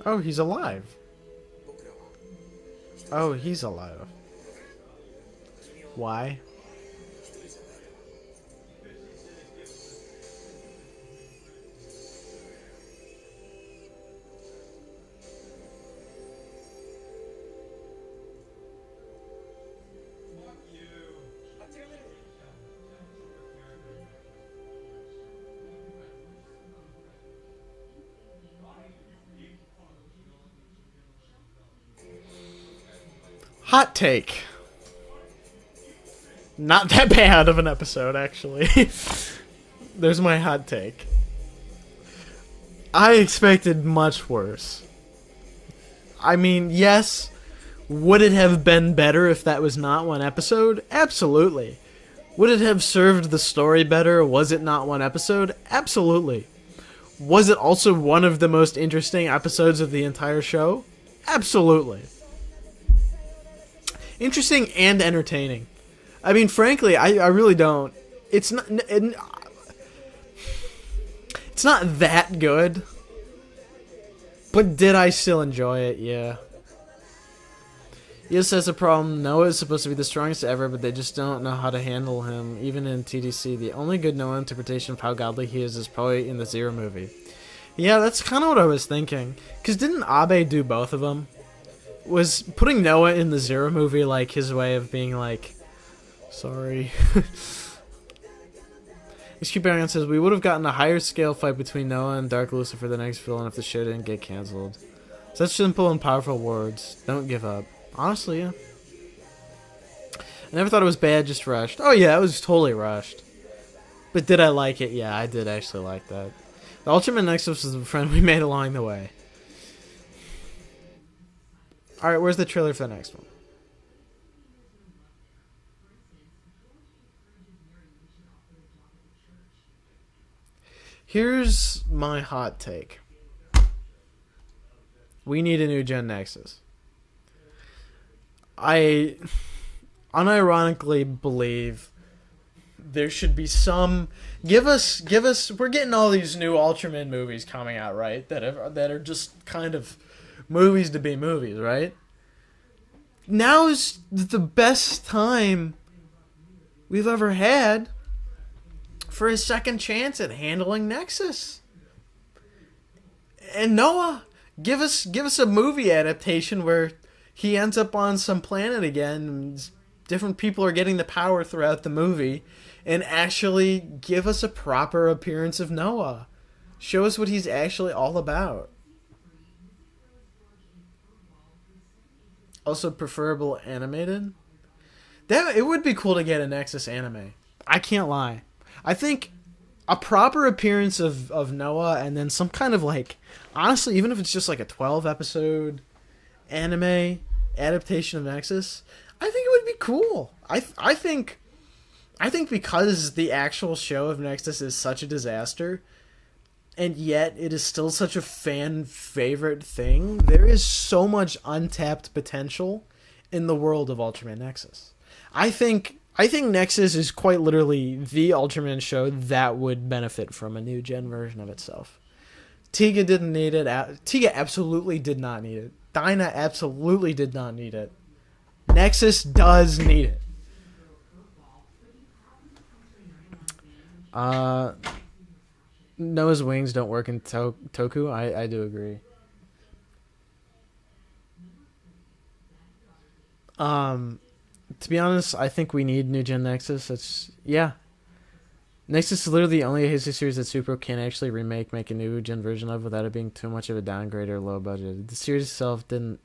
Oh, he's alive. Oh, he's alive. Why? Hot take. Not that bad of an episode, actually. There's my hot take. I expected much worse. I mean, yes, would it have been better if that was not one episode? Absolutely. Would it have served the story better? Was it not one episode? Absolutely. Was it also one of the most interesting episodes of the entire show? Absolutely. Interesting and entertaining. I mean, frankly, I really don't. It's not that good. But did I still enjoy it? Yeah. Yes, that's a problem. Noah is supposed to be the strongest ever, but they just don't know how to handle him. Even in TDC, the only good Noah interpretation of how godly he is probably in the Zero movie. Yeah, that's kind of what I was thinking. Because didn't Abe do both of them? Was putting Noah in the Zero movie like his way of being like, sorry. Excubarian says, we would have gotten a higher scale fight between Noah and Dark Lucifer the next villain if the show didn't get cancelled. Such simple and powerful words. Don't give up. Honestly, yeah. I never thought it was bad, just rushed. Oh yeah, it was totally rushed. But did I like it? Yeah, I did actually like that. The Ultraman Nexus was the friend we made along the way. Alright, where's the trailer for the next one? Here's my hot take. We need a new Gen Nexus. I unironically believe there should be some. Give us. We're getting all these new Ultraman movies coming out, right? That are just kind of movies to be movies, right? Now is the best time we've ever had for a second chance at handling Nexus. And NOA, give us a movie adaptation where he ends up on some planet again, and different people are getting the power throughout the movie, and actually give us a proper appearance of NOA. Show us what he's actually all about. Also preferable animated. It would be cool to get a Nexus anime. I can't lie. I think a proper appearance of NOA, and then some kind of like, honestly, even if it's just like a 12 episode anime adaptation of Nexus, I think it would be cool. I think because the actual show of Nexus is such a disaster, and yet it is still such a fan favorite thing, there is so much untapped potential in the world of Ultraman Nexus. I think Nexus is quite literally the Ultraman show that would benefit from a new gen version of itself. Tiga didn't need it. Tiga absolutely did not need it. Dyna absolutely did not need it. Nexus does need it. Noah's wings don't work in Toku. I do agree. To be honest, I think we need new gen Nexus. Nexus is literally the only Heisei series that Super can actually make a new gen version of without it being too much of a downgrade or low budget. The series itself didn't.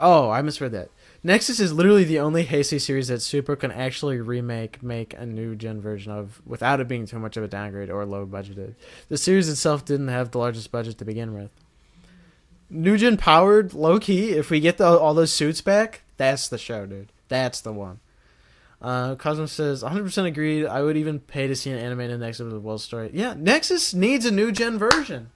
Oh, I misread that. Nexus is literally the only Heisei series that Super can actually make a new gen version of without it being too much of a downgrade or low budgeted. The series itself didn't have the largest budget to begin with. New gen powered, low key. If we get all those suits back, that's the show, dude. That's the one. Cosmo says 100% agreed. I would even pay to see an animated Nexus with a well story. Yeah, Nexus needs a new gen version.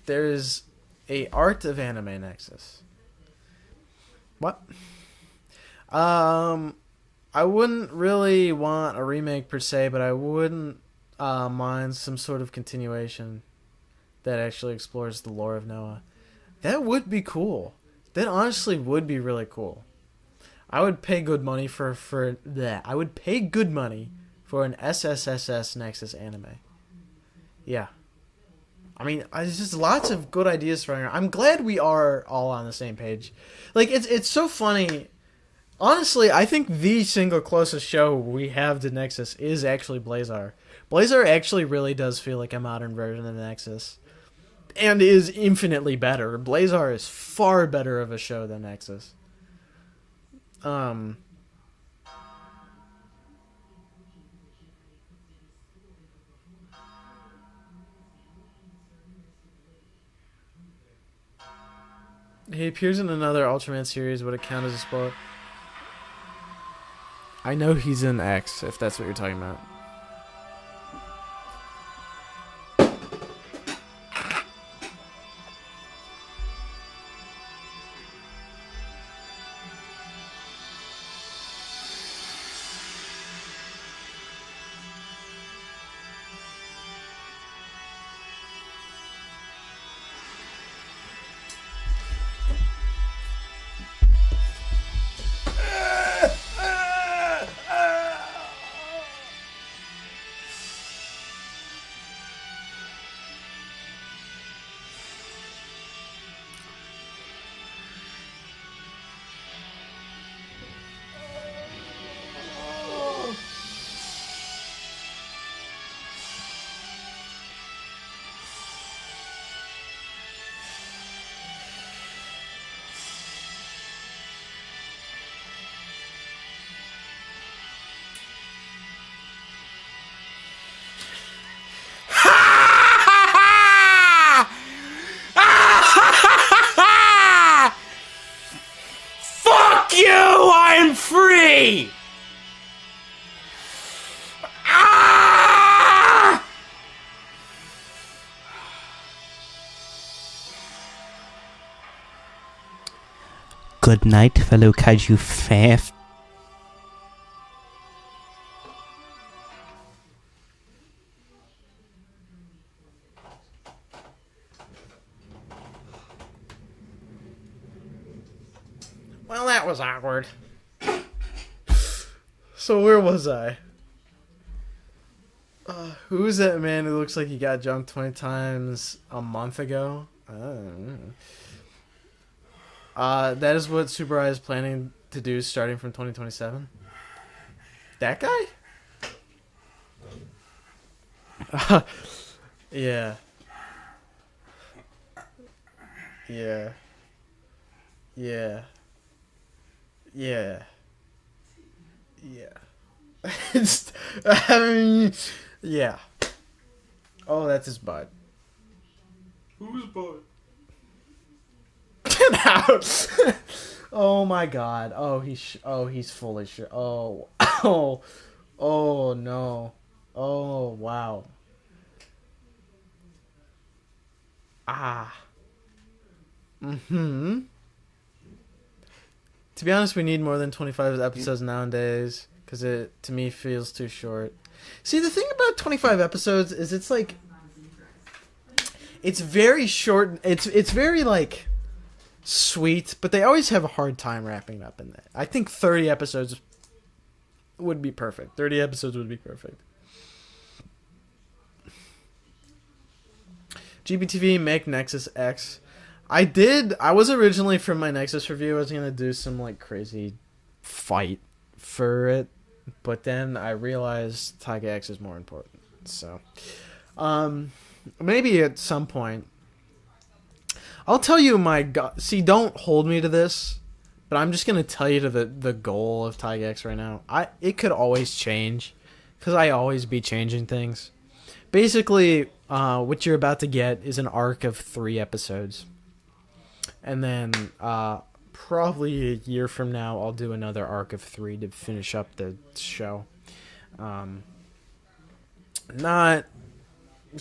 There's a art of anime Nexus. What? I wouldn't really want a remake per se, but I wouldn't mind some sort of continuation that actually explores the lore of NOA. That would be cool. That honestly would be really cool. I would pay good money for that. I would pay good money for an SSSS Nexus anime. Yeah. I mean, there's just lots of good ideas running around. I'm glad we are all on the same page. Like, it's so funny. Honestly, I think the single closest show we have to Nexus is actually Blazar. Blazar actually really does feel like a modern version of Nexus. And is infinitely better. Blazar is far better of a show than Nexus. He appears in another Ultraman series. Would it count as a spoiler? I know he's in X, if that's what you're talking about. Good night, fellow kaiju faff. Well, that was awkward. So where was I? Who's that man who looks like he got jumped 20 times a month ago? I don't know. That is what Super Eye is planning to do starting from 2027. That guy? Yeah. Yeah. Yeah. Yeah. Yeah. I mean, yeah. Oh, that's his butt. Whose butt? Get out! Oh my god. Oh, he's fully sure. Oh. Oh no. Oh, wow. Ah. Mm-hmm. To be honest, we need more than 25 episodes nowadays, because it, to me, feels too short. See, the thing about 25 episodes is it's like... It's very short. It's very, like, sweet, but they always have a hard time wrapping up in that. I think 30 episodes would be perfect. 30 episodes would be perfect. GBTV, make Nexus X. I was originally, for my Nexus review, I was going to do some, like, crazy fight for it. But then I realized Taiga X is more important. So, maybe at some point. I'll tell you see, don't hold me to this. But I'm just going to tell you the goal of Taiga X right now. It could always change. Because I always be changing things. Basically, what you're about to get is an arc of 3 episodes. And then, probably a year from now, I'll do another arc of 3 to finish up the show.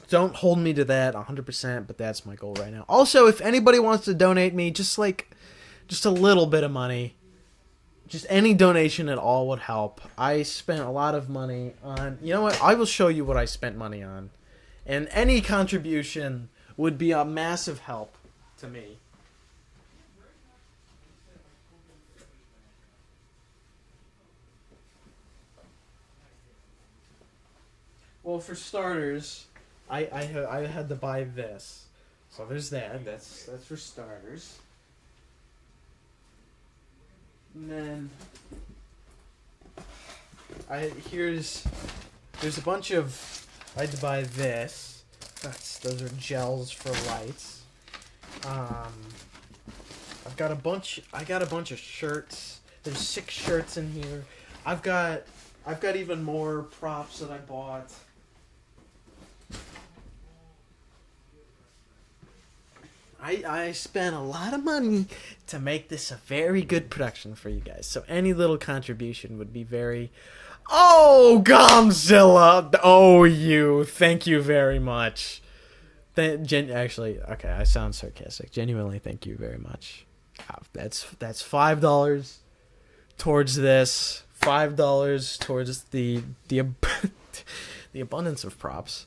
Don't hold me to that 100%, but that's my goal right now. Also, if anybody wants to donate me, just a little bit of money, just any donation at all would help. I spent a lot of money on, you know what, I will show you what I spent money on. And any contribution would be a massive help to me. Well, for starters, I had to buy this. So there's that. That's for starters. And then there's a bunch of, I had to buy this. Those are gels for lights. I got a bunch of shirts. There's 6 shirts in here. I've got even more props that I bought. I spent a lot of money to make this a very good production for you guys. So any little contribution would be very... Oh, Godzilla! Oh, you. Thank you very much. Actually, okay, I sound sarcastic. Genuinely, thank you very much. That's $5 towards this. $5 towards the abundance of props.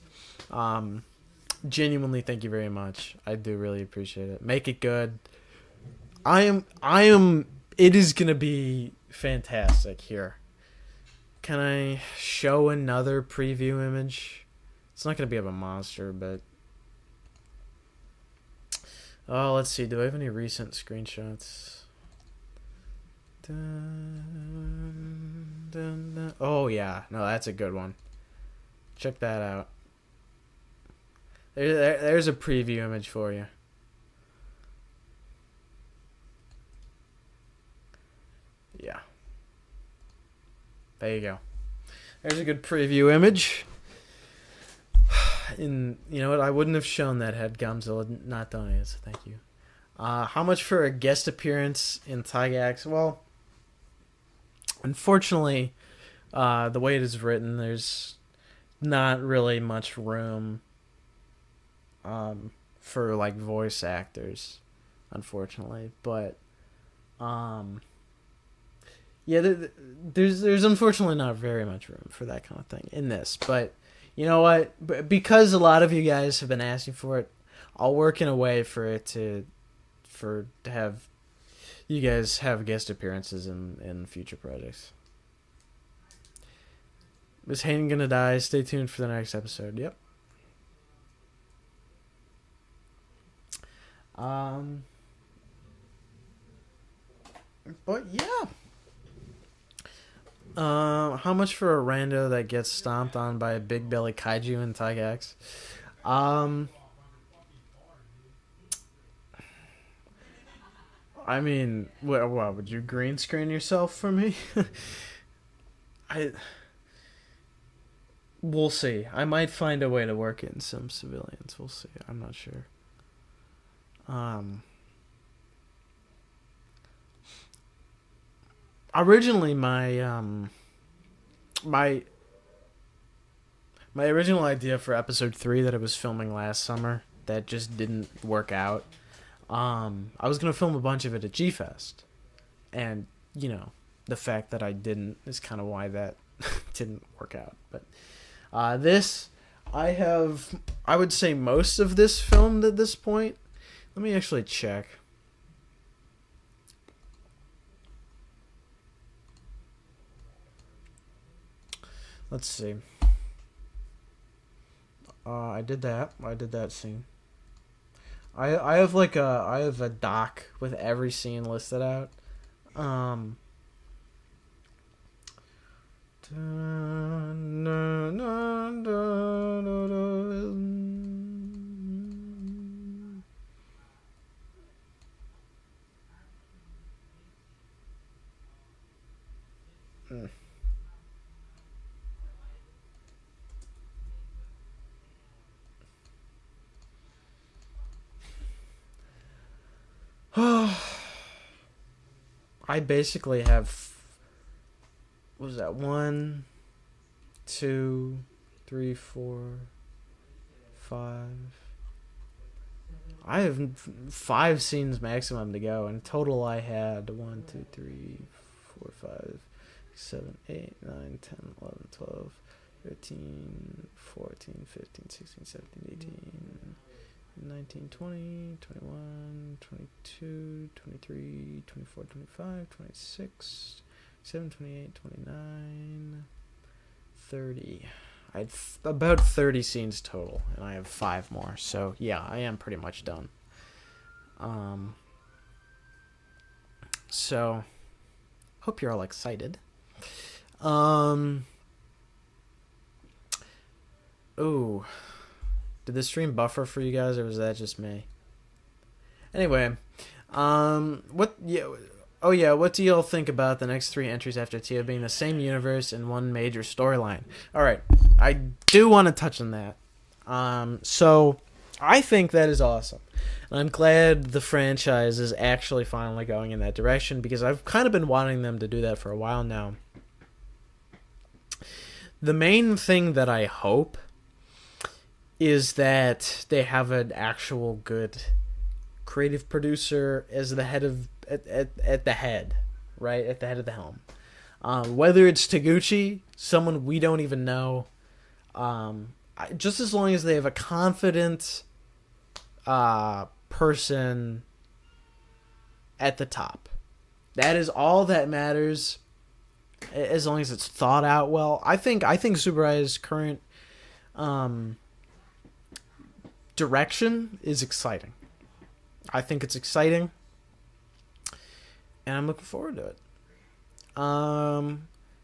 Genuinely, thank you very much. I do really appreciate it. Make it good. It is gonna be fantastic here. Can I show another preview image? It's not gonna be of a monster, but oh, let's see. Do I have any recent screenshots? Oh yeah, no, that's a good one. Check that out. There's a preview image for you. Yeah. There you go. There's a good preview image. And you know what? I wouldn't have shown that had Godzilla not donated, so thank you. How much for a guest appearance in Taiga X? Well, unfortunately, the way it is written, there's not really much room for like voice actors, unfortunately. But Yeah, there's unfortunately not very much room for that kind of thing in this, but you know what? Because a lot of you guys have been asking for it, I'll work in a way for it to have you guys have guest appearances in future projects. Is Hayden gonna die? Stay tuned for the next episode. Yep. But yeah. How much for a rando that gets stomped on by a big belly kaiju in Tiger X? I mean, what would you green screen yourself for me? We'll see. I might find a way to work in some civilians. We'll see. I'm not sure. Originally, my original idea for episode 3 that I was filming last summer that just didn't work out. I was gonna film a bunch of it at G-Fest, and you know, the fact that I didn't is kind of why that didn't work out. But this, I would say most of this filmed at this point. Let me actually check. Let's see. I did that scene. I have a doc with every scene listed out. I basically have, what was that, 1, 2, 3, 4, 5. I have 5 scenes maximum to go. In total, I had 1, 2, 3, 4, 5, 7, 8, 9, 10, 11, 12, 13, 14, 15, 16, 17, 18, 19, 20, 21, 22, 23, 24, 25, 26, 27, 28, 29, 30. I had about 30 scenes total, and I have 5 more. So, yeah, I am pretty much done. So, hope you're all excited. Ooh. Did the stream buffer for you guys, or was that just me? Anyway, what do y'all think about the next 3 entries after Tio being the same universe and one major storyline? Alright, I do want to touch on that. So, I think that is awesome. And I'm glad the franchise is actually finally going in that direction, because I've kind of been wanting them to do that for a while now. The main thing that I hope is that they have an actual good creative producer as the head of at the head of the helm. Whether it's Taguchi, someone we don't even know, just as long as they have a confident person at the top, that is all that matters. As long as it's thought out well, I think Tsuburai's current direction is exciting. I think it's exciting, and I'm looking forward to it.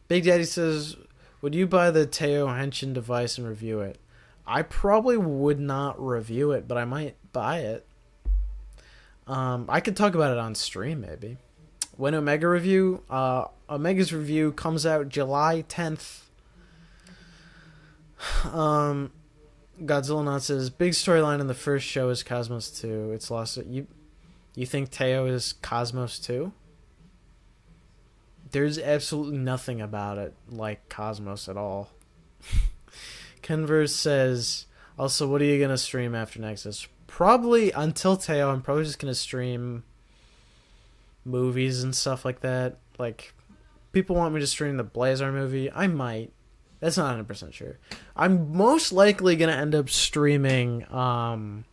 Big Daddy says, would you buy the Teo Henshin device and review it? I probably would not review it, but I might buy it. I could talk about it on stream, maybe. When Omega's review comes out July 10th. Godzilla Not says, big storyline in the first show is Cosmos 2. It's lost. You think Teo is Cosmos 2? There's absolutely nothing about it like Cosmos at all. Converse says, also, what are you going to stream after Nexus? Probably, until Teo, I'm probably just going to stream movies and stuff like that. Like, people want me to stream the Blazar movie. I might. That's not 100% sure. I'm most likely going to end up streaming the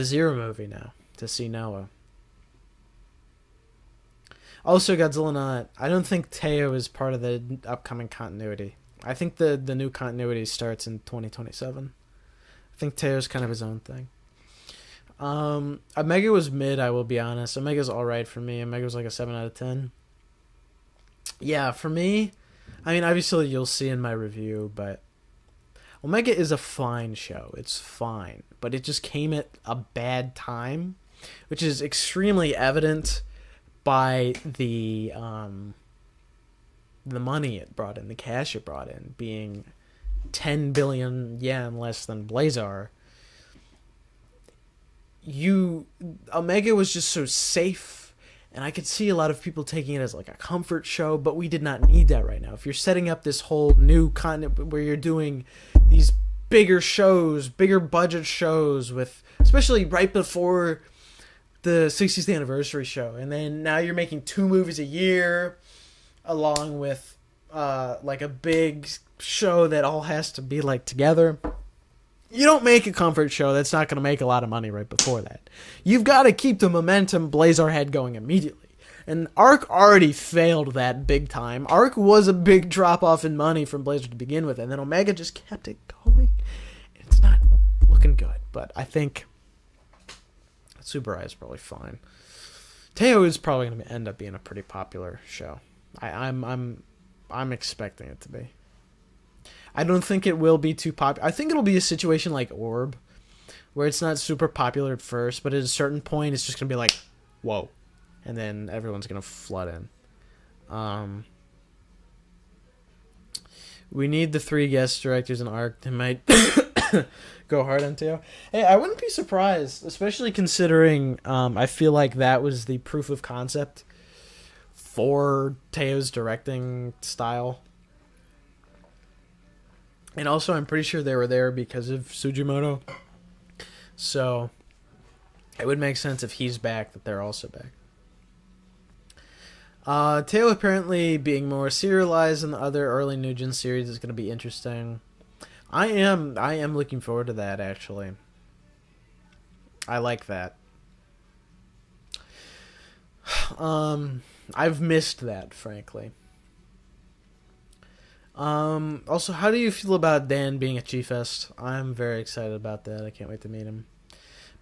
Zero movie now to see NOA. Also, Godzilla Not. I don't think Teo is part of the upcoming continuity. I think the new continuity starts in 2027. I think Teo's kind of his own thing. Omega was mid, I will be honest. Omega's alright for me. Omega was like a 7 out of 10. Yeah, for me, I mean, obviously you'll see in my review, but Omega is a fine show. It's fine. But it just came at a bad time, which is extremely evident by the money it brought in, the cash it brought in, being 10 billion yen less than Blazar. Omega was just so safe, and I could see a lot of people taking it as like a comfort show, but we did not need that right now. If you're setting up this whole new content where you're doing these bigger shows, bigger budget shows, with especially right before the 60th anniversary show, and then now you're making 2 movies a year along with like a big show that all has to be like together. You don't make a comfort show that's not going to make a lot of money right before that. You've got to keep the momentum Blazar had going immediately. And Arc already failed that big time. Arc was a big drop-off in money from Blazar to begin with, and then Omega just kept it going. It's not looking good, but I think Super Eye is probably fine. Teo is probably going to end up being a pretty popular show. I'm expecting it to be. I don't think it will be too popular. I think it'll be a situation like Orb, where it's not super popular at first, but at a certain point, it's just going to be like, whoa. And then everyone's going to flood in. We need the 3 guest directors in Arc. They might go hard on Teo. Hey, I wouldn't be surprised, especially considering I feel like that was the proof of concept for Teo's directing style. And also, I'm pretty sure they were there because of Sujimoto. So, it would make sense if he's back that they're also back. Teo apparently being more serialized than the other early New Gen series is going to be interesting. I am looking forward to that, actually. I like that. I've missed that, frankly. Also, how do you feel about Dan being a G-Fest? I'm very excited about that. I can't wait to meet him.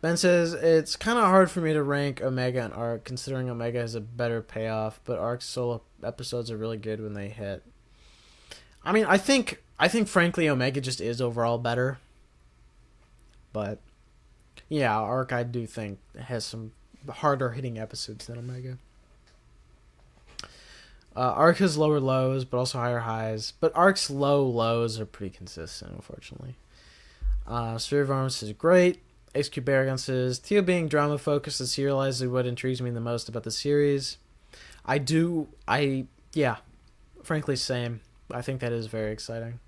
Ben says, it's kind of hard for me to rank Omega and Arc, considering Omega has a better payoff, but Arc's solo episodes are really good when they hit. I mean, I think frankly, Omega just is overall better. But, yeah, Arc I do think has some harder hitting episodes than Omega. Arc has lower lows, but also higher highs. But Arc's low lows are pretty consistent, unfortunately. Spirit of Arms is great. XQ Baragon says, Teo being drama-focused and serialized is what intrigues me the most about the series. Frankly, same. I think that is very exciting.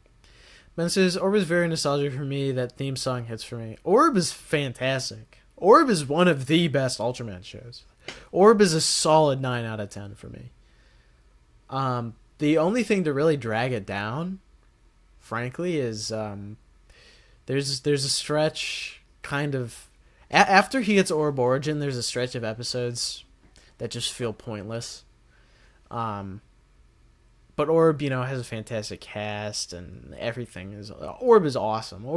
Ben says, Orb is very nostalgic for me. That theme song hits for me. Orb is fantastic. Orb is one of the best Ultraman shows. Orb is a solid 9 out of 10 for me. The only thing to really drag it down, frankly, is there's a stretch kind of after he gets Orb Origin. There's a stretch of episodes that just feel pointless. But Orb, has a fantastic cast and everything is Orb is awesome.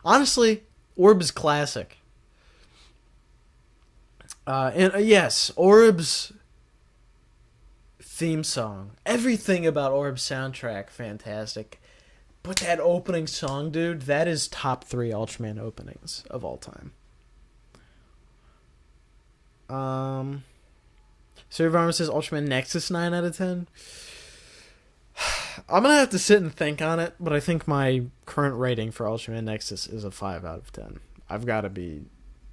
Honestly, Orb is classic. Yes, Orb's theme song, everything about Orb's soundtrack, fantastic. But that opening song, dude, that is top 3 Ultraman openings of all time. Survivor says Ultraman Nexus 9 out of 10. I'm gonna have to sit and think on it, but I think my current rating for Ultraman Nexus is a 5 out of 10. I've got to be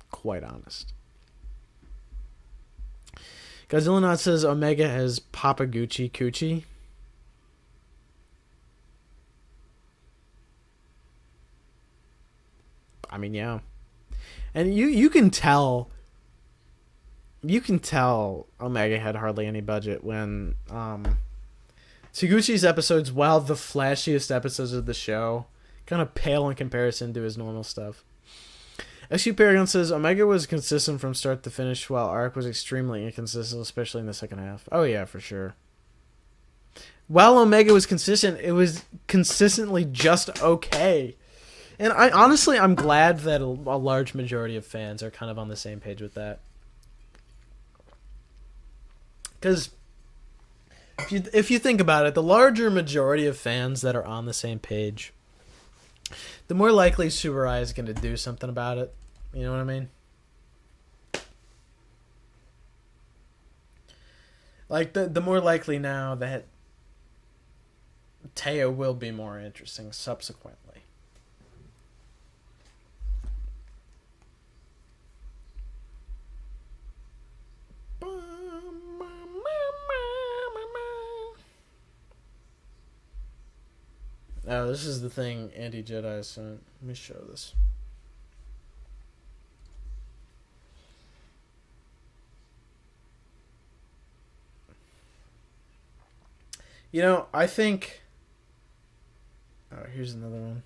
quite honest. Godzilla Not says Omega has Papa Gucci Coochie. I mean, yeah. And you can tell you can tell Omega had hardly any budget when Taguchi's episodes, while the flashiest episodes of the show, kind of pale in comparison to his normal stuff. SQ Paragon says Omega was consistent from start to finish, while Arc was extremely inconsistent, especially in the second half. Oh yeah, for sure. While Omega was consistent, it was consistently just okay. And I'm glad that a large majority of fans are kind of on the same page with that. Because if you think about it, the larger majority of fans that are on the same page, the more likely Tsuburaya is going to do something about it. You know what I mean? Like, the more likely now that Teo will be more interesting subsequently. Oh, this is the thing Anti-Jedi sent. Let me show this. You know, I think... Oh, here's another one.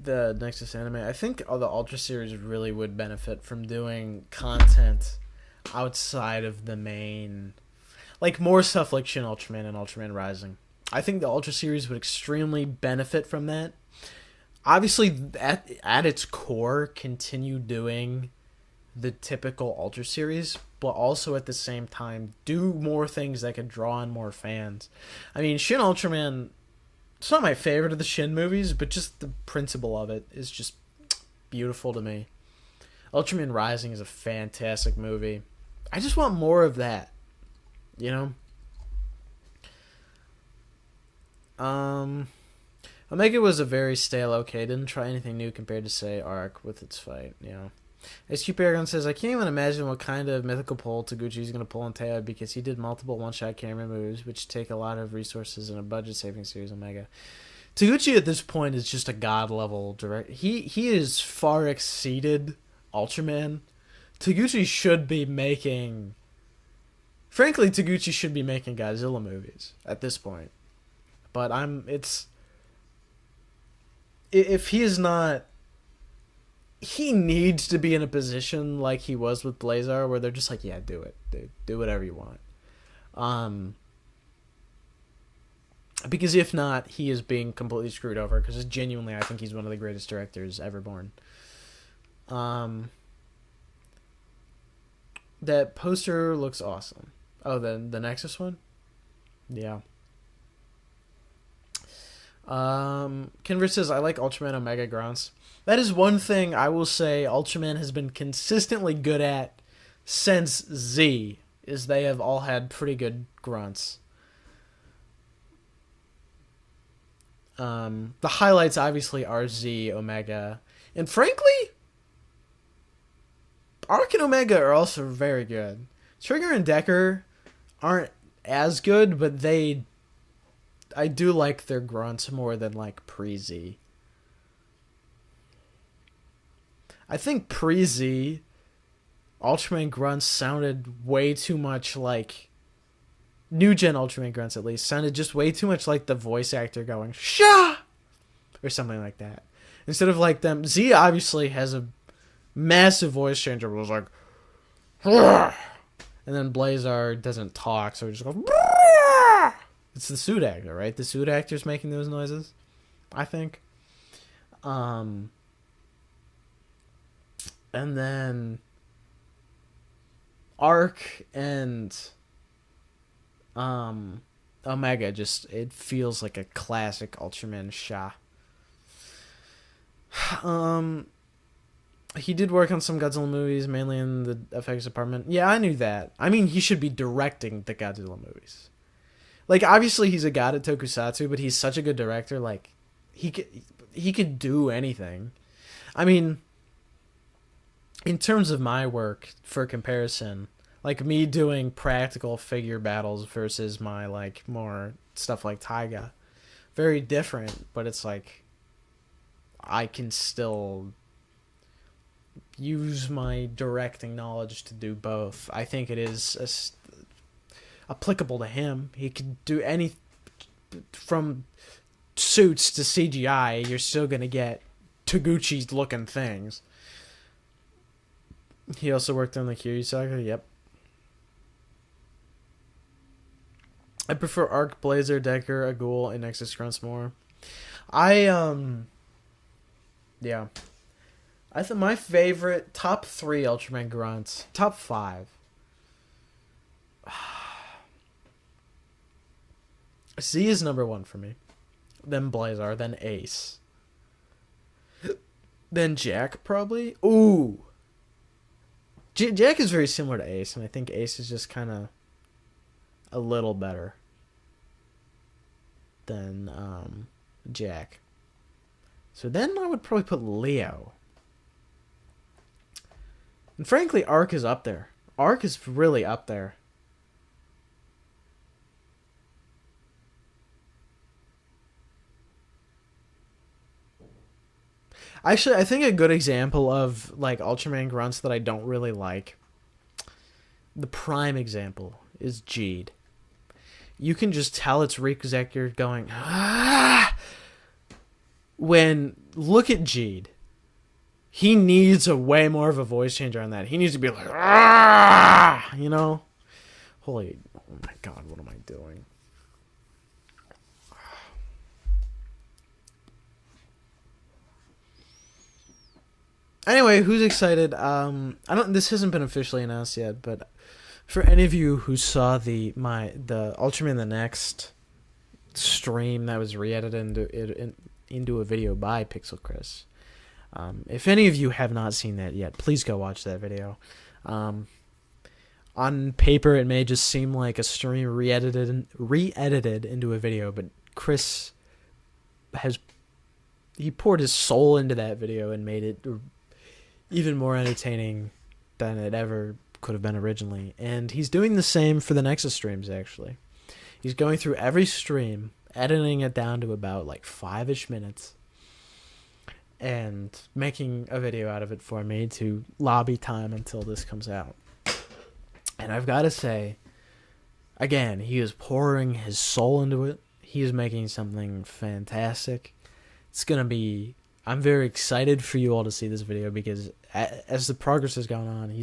The Nexus anime. I think all the Ultra series really would benefit from doing content outside of the main... Like, more stuff like Shin Ultraman and Ultraman Rising. I think the Ultra series would extremely benefit from that. Obviously, at its core, continue doing the typical Ultra series, but also at the same time, do more things that could draw in more fans. I mean, Shin Ultraman, it's not my favorite of the Shin movies, but just the principle of it is just beautiful to me. Ultraman Rising is a fantastic movie. I just want more of that. You know? Omega was a very stale okay. Didn't try anything new compared to, say, Arc with its fight. You know? SQ Paragon says, I can't even imagine what kind of mythical pull Taguchi's going to pull on Teo because he did multiple one-shot camera moves, which take a lot of resources in a budget-saving series, Omega. Taguchi at this point is just a god-level director. He is far exceeded Ultraman. Taguchi should be making... Frankly, Taguchi should be making Godzilla movies at this point. But if he is not... He needs to be in a position like he was with Blazar, where they're just like, yeah, do it. Dude. Do whatever you want. Because if not, he is being completely screwed over. Because genuinely, I think he's one of the greatest directors ever born. That poster looks awesome. Oh, the Nexus one? Yeah. Kinver says, I like Ultraman Omega grunts. That is one thing I will say Ultraman has been consistently good at since Z, is they have all had pretty good grunts. The highlights obviously are Z, Omega, and frankly, Arc and Omega are also very good. Trigger and Decker aren't as good, but I do like their grunts more than like pre-Z. I think pre-Z, Ultraman grunts sounded way too much like... New gen Ultraman grunts, at least, sounded just way too much like the voice actor going, Shah! Or something like that. Instead of like them... Z obviously has a massive voice changer where it was like... Hurr! And then Blazar doesn't talk, so he just goes... Hurr! It's the suit actor, right? The suit actor's making those noises, I think. And then Arc and Omega, just, it feels like a classic Ultraman Shah. He did work on some Godzilla movies, mainly in the effects department. Yeah, I knew that. I mean, he should be directing the Godzilla movies. Like, obviously he's a god at tokusatsu, but he's such a good director, like, he could do anything. I mean, in terms of my work, for comparison, like me doing practical figure battles versus my, like, more stuff like Taiga, very different, but it's like, I can still use my directing knowledge to do both. I think it is applicable to him. He could do any, from suits to CGI. You're still gonna get Taguchi's looking things. He also worked on the Kiryu saga. Yep. I prefer Arc, Blazer, Decker, Agul, and Nexus Grunts more. Yeah. I think my favorite top 3 Ultraman grunts, top 5. Z is number 1 for me. Then Blazar, then Ace. Then Jack, probably. Ooh. Jack is very similar to Ace, and I think Ace is just kind of a little better than Jack. So then I would probably put Leo. And frankly, Arc is up there. Arc is really up there. Actually, I think a good example of like Ultraman grunts that I don't really like, the prime example is Jeed. You can just tell it's Rikuzek going, ah! When, look at Jeed. He needs a way more of a voice changer on that. He needs to be like, ah! You know? Holy, oh my god, what am I doing? Anyway, who's excited? This hasn't been officially announced yet, but for any of you who saw the Ultraman the Next stream that was re-edited into a video by Pixel Chris, if any of you have not seen that yet, please go watch that video. On paper, it may just seem like a stream re-edited into a video, but Chris he poured his soul into that video and made it even more entertaining than it ever could have been originally. And he's doing the same for the Nexus streams, actually. He's going through every stream, editing it down to about like 5-ish minutes, and making a video out of it for me to lobby time until this comes out. And I've got to say, again, he is pouring his soul into it. He is making something fantastic. It's going to be... I'm very excited for you all to see this video because as the progress has gone on,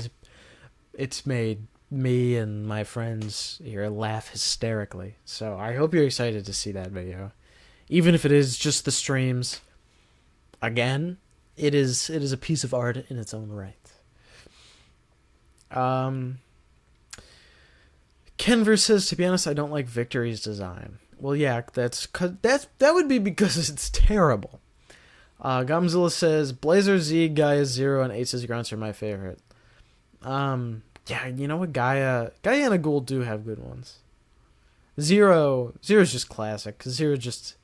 it's made me and my friends here laugh hysterically. So I hope you're excited to see that video. Even if it is just the streams, again, it is a piece of art in its own right. Kenver says, to be honest, I don't like Victory's design. Well, yeah, that would be because it's terrible. Godzilla says, Blazer, Z, Gaia, Zero, and Ace's grunts are my favorite. Yeah, you know what? Gaia and Agul do have good ones. Zero's just classic, because Zero just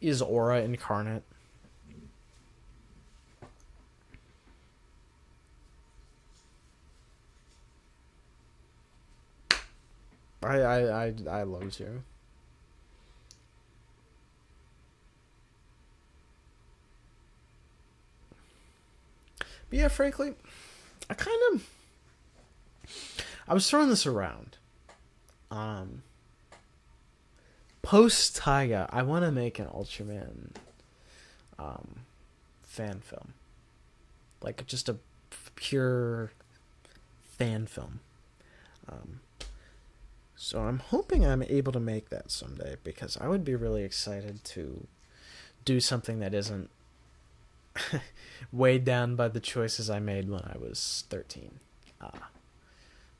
is Aura incarnate. I love Zero. But yeah, frankly, I was throwing this around. Post Taiga, I want to make an Ultraman fan film. Like just a pure fan film. So I'm hoping I'm able to make that someday, because I would be really excited to do something that isn't weighed down by the choices I made when I was 13.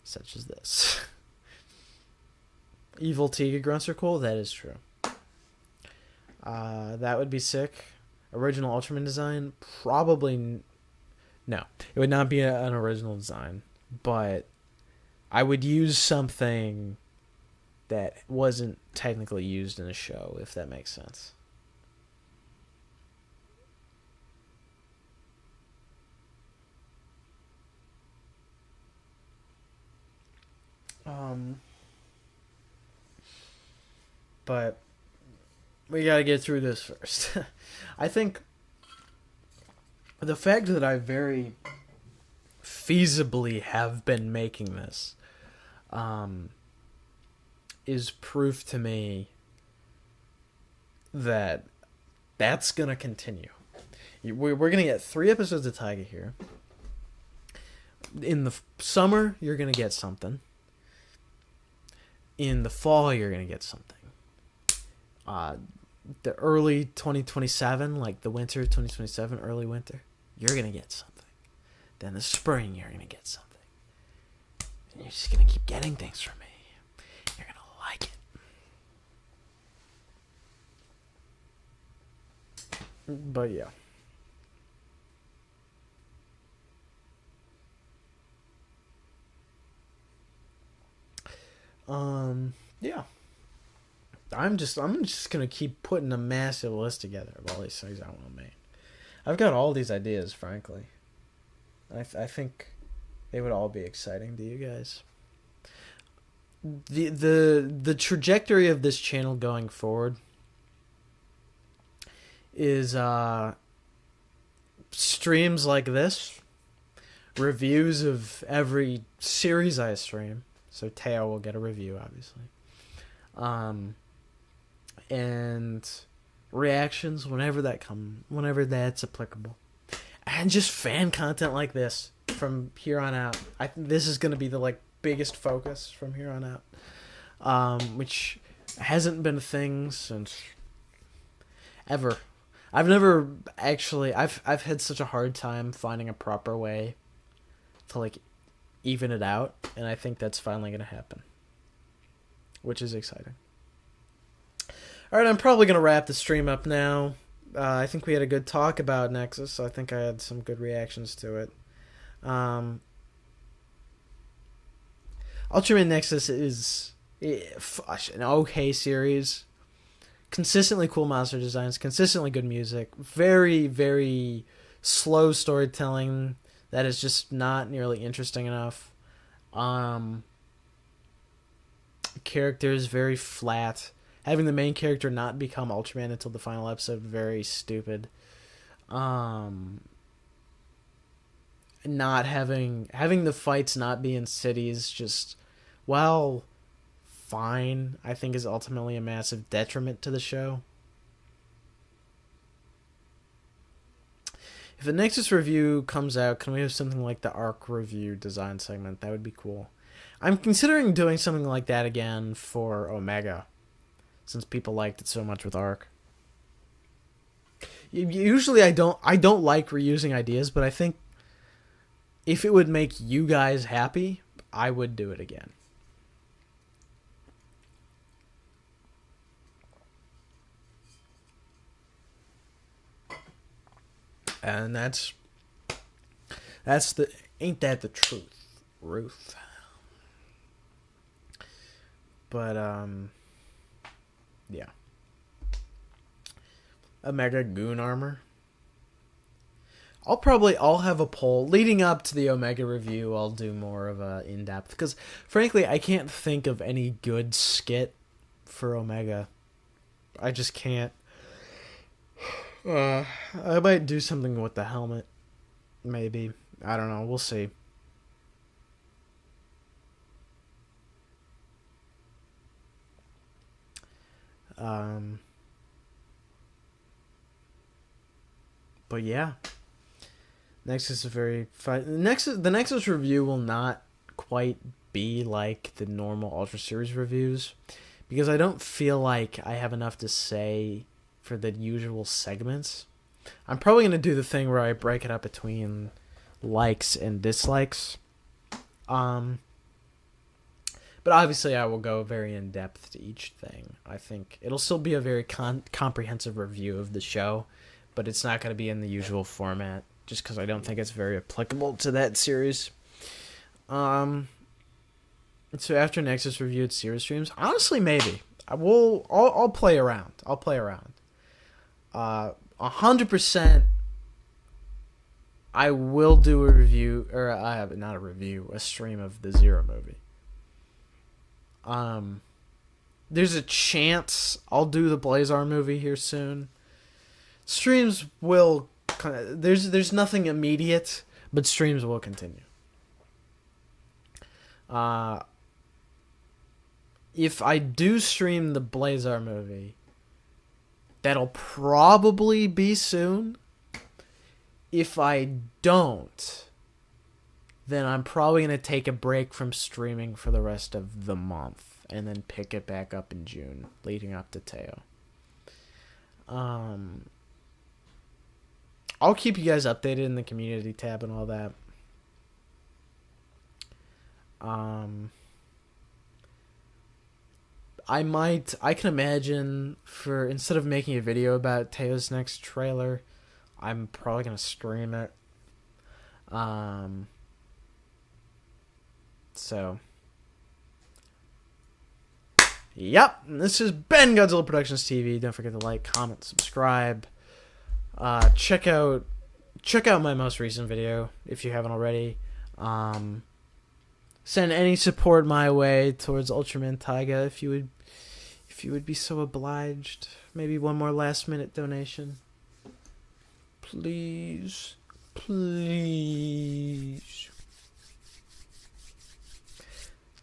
Such as this. Evil Tiga grunts are cool, that is true. That would be sick. Original Ultraman design? Probably... No, it would not be an original design, but I would use something that wasn't technically used in a show, if that makes sense. But we gotta get through this first. I think the fact that I very feasibly have been making this is proof to me that that's going to continue. We're going to get 3 episodes of Taiga here. In the summer, you're going to get something. In the fall, you're going to get something. The early 2027, like the winter 2027, early winter, you're going to get something. Then the spring, you're going to get something. And you're just going to keep getting things from me. You're going to like it. But yeah. Yeah. I'm just gonna keep putting a massive list together of all these things I want to make. I've got all these ideas, frankly. I think they would all be exciting to you guys. The trajectory of this channel going forward is streams like this, reviews of every series I stream. So Teo will get a review, obviously. And reactions whenever that's applicable. And just fan content like this from here on out. I think this is going to be the biggest focus from here on out. Which hasn't been a thing since ever. I've never actually I've had such a hard time finding a proper way to even it out, and I think that's finally going to happen, which is exciting. All right, I'm probably going to wrap the stream up now. I think we had a good talk about Nexus, so I think I had some good reactions to it. Ultraman Nexus is an okay series. Consistently cool monster designs, consistently good music, very, very slow storytelling that is just not nearly interesting enough. Characters very flat. Having the main character not become Ultraman until the final episode, very stupid. Not having the fights not be in cities, just fine, I think is ultimately a massive detriment to the show. If the Nexus review comes out, can we have something like the Arc review design segment? That would be cool. I'm considering doing something like that again for Omega, since people liked it so much with Arc. Usually I don't like reusing ideas, but I think if it would make you guys happy, I would do it again. And that's ain't that the truth, Ruth? But yeah. Omega Goon Armor. I'll have a poll leading up to the Omega review. I'll do more of a in-depth, because frankly I can't think of any good skit for Omega. I just can't. I might do something with the helmet. Maybe. I don't know. We'll see. But yeah. Nexus is very fun. The Nexus review will not quite be like the normal Ultra Series reviews, because I don't feel like I have enough to say for the usual segments. I'm probably going to do the thing where I break it up between likes and dislikes. But obviously I will go very in-depth to each thing. I think it'll still be a very comprehensive review of the show, but it's not going to be in the usual format, just because I don't think it's very applicable to that series. So after Nexus reviewed series streams, honestly, maybe. I'll play around. 100%. I will do a review, or a stream of the Zero movie. There's a chance I'll do the Blazar movie here soon. Streams will there's nothing immediate, but streams will continue. If I do stream the Blazar movie, that'll probably be soon. If I don't, then I'm probably going to take a break from streaming for the rest of the month and then pick it back up in June, leading up to Teo. I'll keep you guys updated in the community tab and all that. I can imagine instead of making a video about Teo's next trailer, I'm probably going to stream it. So, yep, this has been Godzilla Productions TV. Don't forget to like, comment, subscribe. Check out my most recent video if you haven't already. Send any support my way towards Ultraman Taiga if you would be so obliged. Maybe one more last minute donation. Please.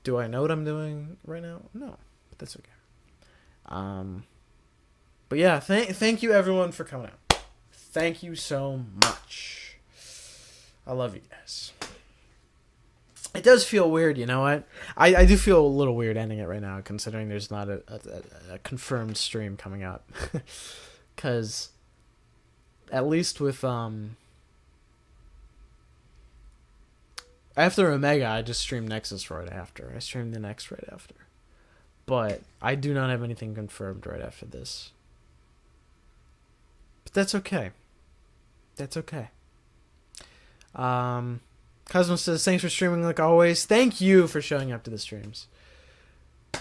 Do I know what I'm doing right now? No, but that's okay. But yeah, thank you everyone for coming out. Thank you so much. I love you guys. It does feel weird, you know what? I do feel a little weird ending it right now, considering there's not a confirmed stream coming up. Because, at least with, after Omega, I just streamed Nexus right after. I streamed the next right after. But I do not have anything confirmed right after this. But that's okay. That's okay. Cosmo says, thanks for streaming like always. Thank you for showing up to the streams.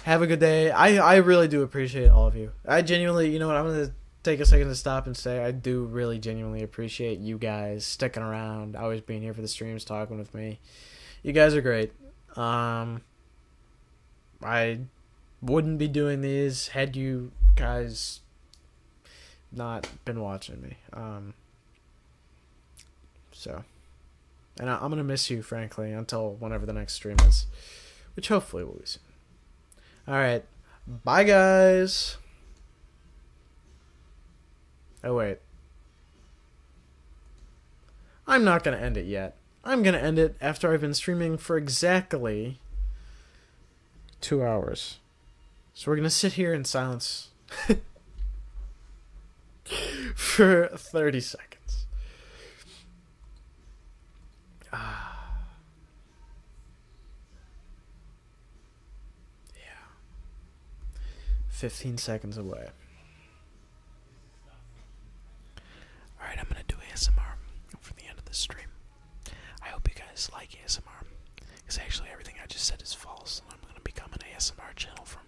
Have a good day. I really do appreciate all of you. I genuinely, you know what, I'm going to take a second to stop and say I do really genuinely appreciate you guys sticking around, always being here for the streams, talking with me. You guys are great. I wouldn't be doing these had you guys not been watching me. So... And I'm going to miss you, frankly, until whenever the next stream is. Which hopefully will be soon. Alright. Bye, guys. Oh, wait. I'm not going to end it yet. I'm going to end it after I've been streaming for exactly 2 hours. So we're going to sit here in silence for 30 seconds. 15 seconds away.